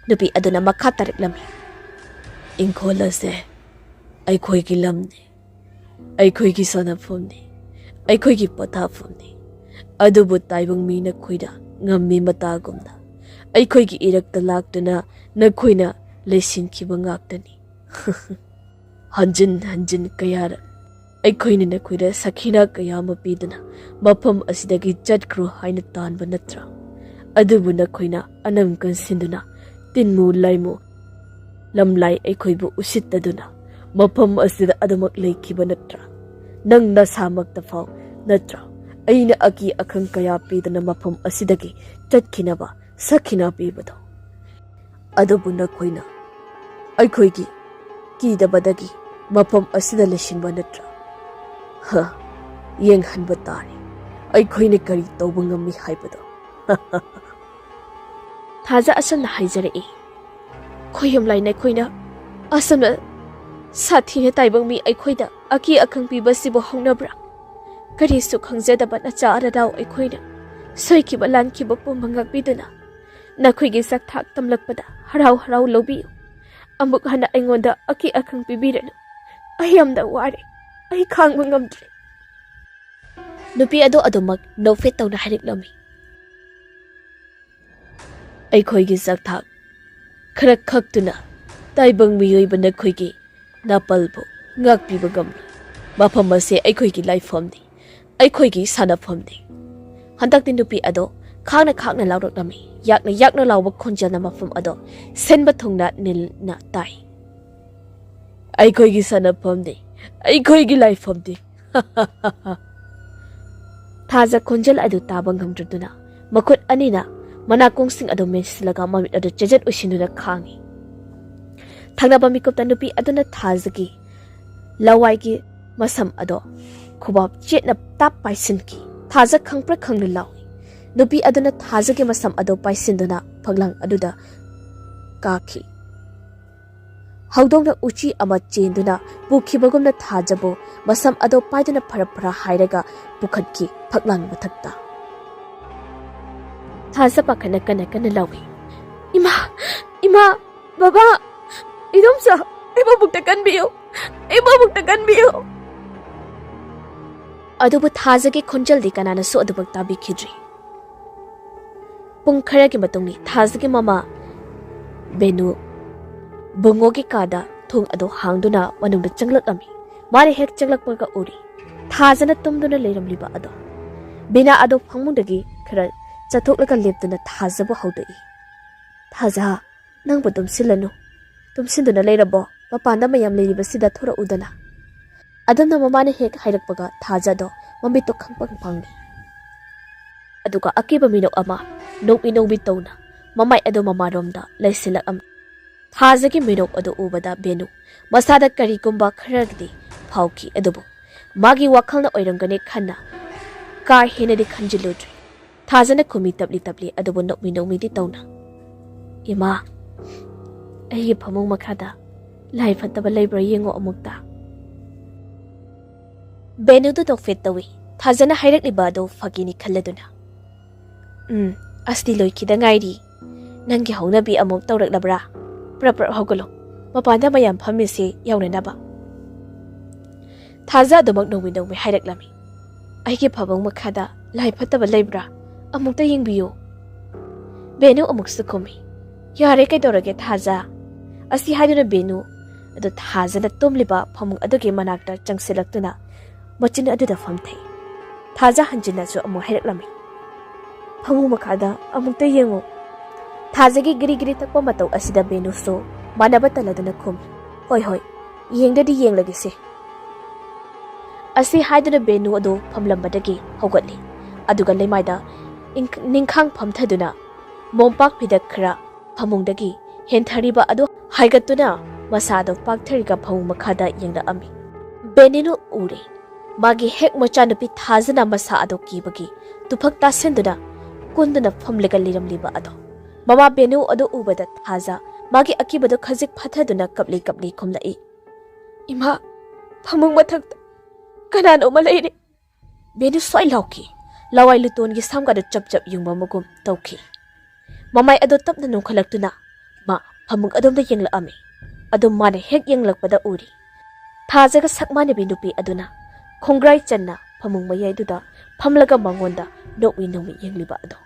nupi aduna makha tarik lami ingkholase aikhoi gi lamni aikhoi gi sanafomni aikhoi gi pathafomni adubu taibang mi na khoida ngammi matagumna aikhoi gi irakta laktuna nakhoina lesin khiba ngaktani hanjin kayara aikhoi ni nakhoida sakhina kayama piduna mafam asidagi chatkhru haina tanba natra adubu nakhoina anam kan sinduna tinmu laimu lamlai aikhoi bu usittaduna mafam asida adamak leikhiba natra nang nasamakta faw natra aina aki akhang kaya piduna mafam asidagi chatkinaba sakhina pibado adubu nakhoina aikhoi gi kidabadagi mafam asida lesinba natra ha yenghanba tari aikhoi kari tawba ngammi haibado thaja asana haijare khoyam laina khoina asana sathine taibang mi aikhoida aki akhang pi basibo hongnabra kari su khangjadaba na chara daw aikhoina soiki balan ki bappu mangak biduna nakhoi gi sak thak tamlakpada harau lobi amuk hana aingonda aki akhang pi birana ayamda ware ai khangba ngamdre nupi ado adumak no fet tawna harik lami aikhoi gi sak thak khara khaktuna taibang miyoi bana khoi gi napalbo ngak piba gam mafam ase aikhoi gi laifomni aikhoi gi sanafomni handak tin nupi ado khangna lawrak lami yakna lawba khonjana mafam ado senba thongna nil na tai aikhoi gi sanafomni aikhoi gi laifomni thaja khonjal adu taba ngamdruduna makut anina manakong sing ado mensilaga mamit ado chejet usinuna khangi thangnaba mikop nupi aduna thajagi lawai gi masam ado khubab chetna tap paisinki thaja khangpra khangna lawi nupi aduna thajagi masam ado paisinduna phaglang aduda kakhi haudongna uchi ama chenduna bukhibagumna thajabo masam ado paiduna phara hairaga bukhatki phaglang mathakta thaja pakhana kana lawi ima baba idumsa iba bukta kanbiyo adubu thajagi khonjal di kanana so adubak tabi khidri pung khara ki matungni thajagi mama benu bungogi kada thung ado hangduna manungda changlakami mari hek changlakpaga uri thajana tumduna leiramliba ado bina ado phangmungdagi khara chathoklaga leptuna thajabo haudai thaja nangbu tumsilanu tumsinduna leirabo mapanda mayam leiribasida thora udana adana mamane hek hairakpaga thaja do mami to khangpang pangni aduga akiba minok ama nokbi tawna mamai ado mamaromda laisilak am thaja gi minok ado ubada benu masada kari kumba kharagdi phauki adubu magi wakhalna oirangane khanna ka henadi khanjiludri Thazana khumi tapli tapli adubu nokmi nokmi di tawna. Ima, aigi phamung makhada lai fattaba leibra yengo amukta. Benu du dok fit tawi. Thazana hairakliba adu fagini khalladuna. Asdi loikida ngairi. Nangi haunabi amuk tawraklabra. Prapra hogolo. Mapanda mayam phamisi yawnanaba. Thaza adumak nokmi nokmi hairaklami. Aigi phamung makhada lai fattaba leibra amukta yengbiyo. Benu amuk sukhumi. Yare kaidorage Thaza. Asi haiduna Benu adu Thazana tumliba phamung adugi manakta changsilaktuna machin aduda famthai. Thaza hanjina su amuk hairaklami. Phamung makhada amukta yengo. Thazagi giri takpa matau asida Benu so manaba taladuna khumi. Hoi hoi, yengdadi yenglagi se. Asi haiduna Benu adu phamlambadagi haugatli. Aduga leimaida ningkhang phamthaduna mompak pidak khara phamungdagi henthariba adu haigatuna masado pakthariga phamung makhada yengda ami. Beninu ure. Magi hek mochanupi Thazana masa ado kibagi tuphak tasenduna kunduna phamlega liramliba ado. Mama Benu ado ubada Thaza magi akibado khajik phathaduna kapli khumlai. Ima phamung mathakta kanano malaire. Benu soi lauki. Lawai luton gi samga da chap yungba mugum tawki. Mamai ado tapna nungkhalaktuna ma phamung adom da yengla ami. Adom mane hek yenglakpada uri. Thazaga sakmane binupi aduna khongrai channa phamung mayai duda phamlaga mangonda nokwi nokmi yengliba ado.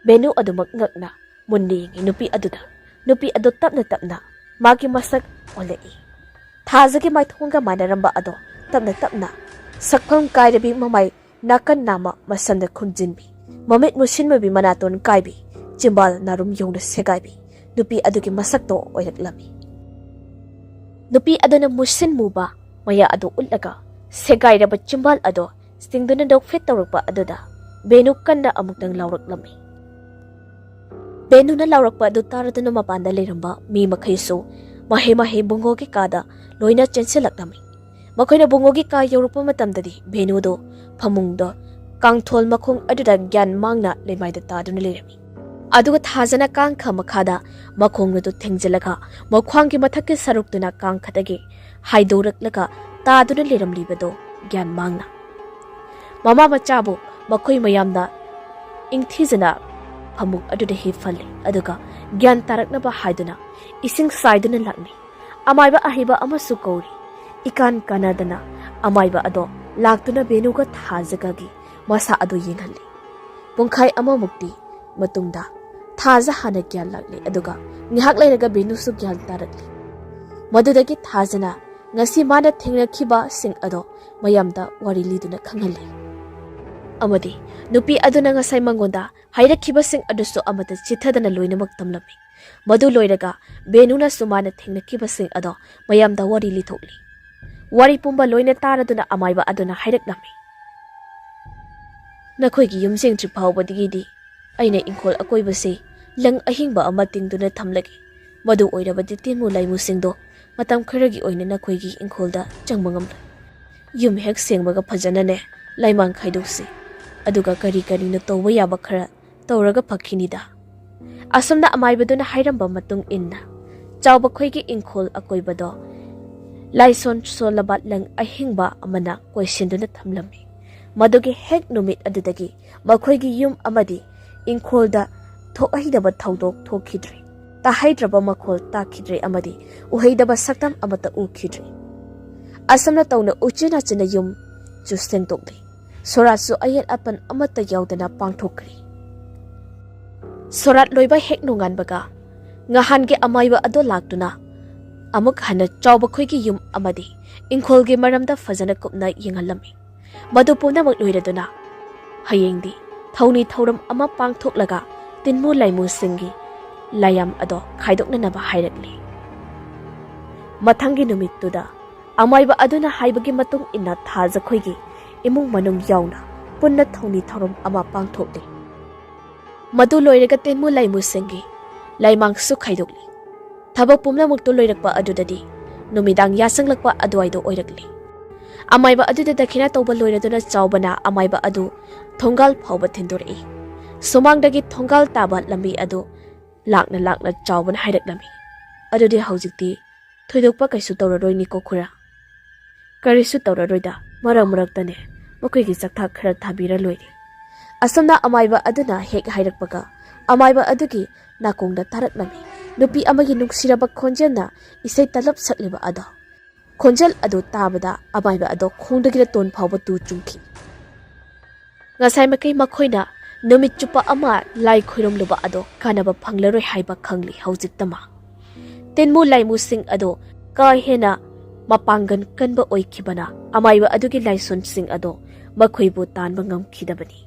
Benu adumak ngakna mundi yengi nupi aduda. Nupi ado tapna magi masak olai. Thazagi maithonga manaramba ado tapna sakpham kairabi mamai nakan nama masanda khunjinbi. Mamit musinmabi manaton kaibi. Chimbal narum yongda segaibi. Nupi adugi masakto oiraklami. Nupi aduna musin muba maya ado ulaga. Segairaba chimbal ado stingduna dog fit tawrakpa aduda. Benu kanda amuktang lawraklami. Benu na lawrakpa adu taraduna mapanda liramba mi makhaiso mahe bungogi kada loina chensilaklami. Makoina bungogi ka yawrukpa matamdadi Benu do phamungdo kangthol makhong aduda gyan mangna lemaida taduna lirami. Aduga Thazana kangkha makhada makhong du thengjilaga makhwangi mathakki saruktuna kangkhatagi haidoraklaga taduna liramlibado gyan mangna. Mama machabu makhoi mayamna ingthijana phamung aduda hi phali aduga gyan taraknaba haiduna ising saiduna lakni. Amaiba ahiba amasu kauri ikan kanadana amaiba ado laktuna Benuga Thazagagi masa ado yenghalli. Pungkhai ama mukti matungda Thaza hana gyan lakli aduga ngihak lairaga Benu su gyan tarakli. Madudagi Thazana ngasi mana thengrakhiba sing ado mayamda wari liduna khanghalli. Amadi nupi aduna ngasai mangonda hairakhiba sing adusu amata chithadana loinamak tamlami. Madu loiraga Benuna sumana thengrakhiba sing ado mayamda wari lithokli. Wari pumba loina taraduna amaiba aduna hairaklami. Nakhoigi yumsing tri phawbadigi aina ingkhol akoibase lang ahingba ama tingduna thamlagi. Madu oirabadi tinmu laimu singdo matam kharagi oina nakhoigi ingkholda changmangamla. Yum hek sengbaga phajana ne laimang khaidosi. Aduga kari na tawba yaba khara tawraga phakhinida. Asomna amaibaduna hairamba matung inna chawba khoigi ingkhol akoibado Laison solabat lang ahingba amana koisinduna thamlami. Madugi hek numit adudagi makhoigi yum amadi ingkholda thokahidaba thaudok thokhidri. Tahaidraba makhol takhidri amadi uhaidaba saktam amata ukhidri. Asamna tawna uchina china yum justeng tokli. Soratsu ayat apan amata yaudana pangthokri. Sorat loiba hek nungan baga ngahange amaiba ado laktuna amuk hana chawba khoigi yum amadi ingkholgi maramda fazana kupna yenghalami. Madu punamak loiraduna hayengdi thauni thauram ama pangthoklaga tinmu laimu singi layam ado khaidoknanaba hairakli. Mathangi numittuda amaiba aduna haibagi matung inna Thaza khoigi imung manung yauna punna thauni thauram ama pangthokli. Madu loiraga tinmu laimu singi laimang su khaidokli. Thabak pumnamukto loirakpa adudadi numidang yasanglakpa aduaido oirakli. Amaiba aduda dakhina tawba loiraduna chawbana amaiba adu thongal phawba thindorei. Sumangdagi thongal taba lambi adu lakna chawban haidaklami. Adudi haujikti thoidokpa kaisu tawraroi ni ko khura. Karisu tawraroida marak-maraktane makoigi chakthak khara thabira loiri. Asomna amaiba aduna hek hairakpaga amaiba adugi nakongda taraklami. Nupi amagi nungsiraba khonjelna isai talap sakliba ado. Khonjel adu tabada amaiba ado khongdagira ton phawba tu chungki. Ngasai makai makhoina numit chupa ama lai khoirom luba ado kanaba phanglaroi haiba khangli haujiktama. Tenmu laimu sing ado ka hena mapangan kanba oikhibana amaiba adugi laison sing ado makhoibu tanba ngamkhidabani.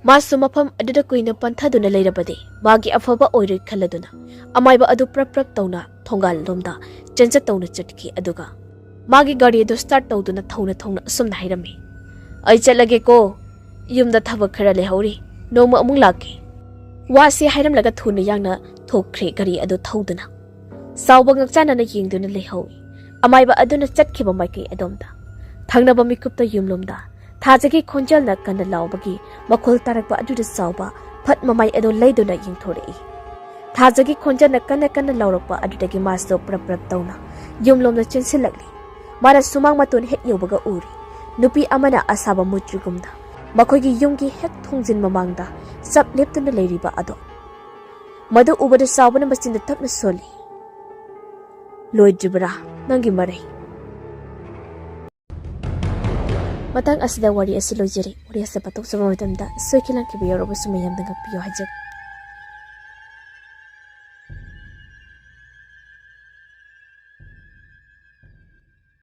Masu mafam aduda kuina panthaduna leirabadi magi afaba oiroi khaladuna amaiba adu prap tauna thongal lomda chenja tauna chatki aduga magi gari adu start tauduna thona asumna hairami. Ai chalage ko yumda thabak khara lehori noma amung laki wasi hairam laga thuna yangna thokkhre gari adu thoduna sauba ngakchana na yingduna lehawi amaiba aduna chatkhiba maikai adomda thangnaba mikupta yumlomda thajagi khonjal na kana laubagi makhol tarakba aduda sauba phat mamai adu leiduna yingthorei thajagi khonjal na kana laurakpa adudagi masto prap tauna yumlomda chensilakli mara sumang matun het yobaga uri nupi amana asaba muchugumda makoigi yumgi hek thongjin mamangda sap leptuna leiriba ado madu ubada saubana machinda tapna soli loidribra nangi marai matang asida wari asilojeri wari asa patok sama matamda soikilang kibiyo robo sumayam dangak piyo hajak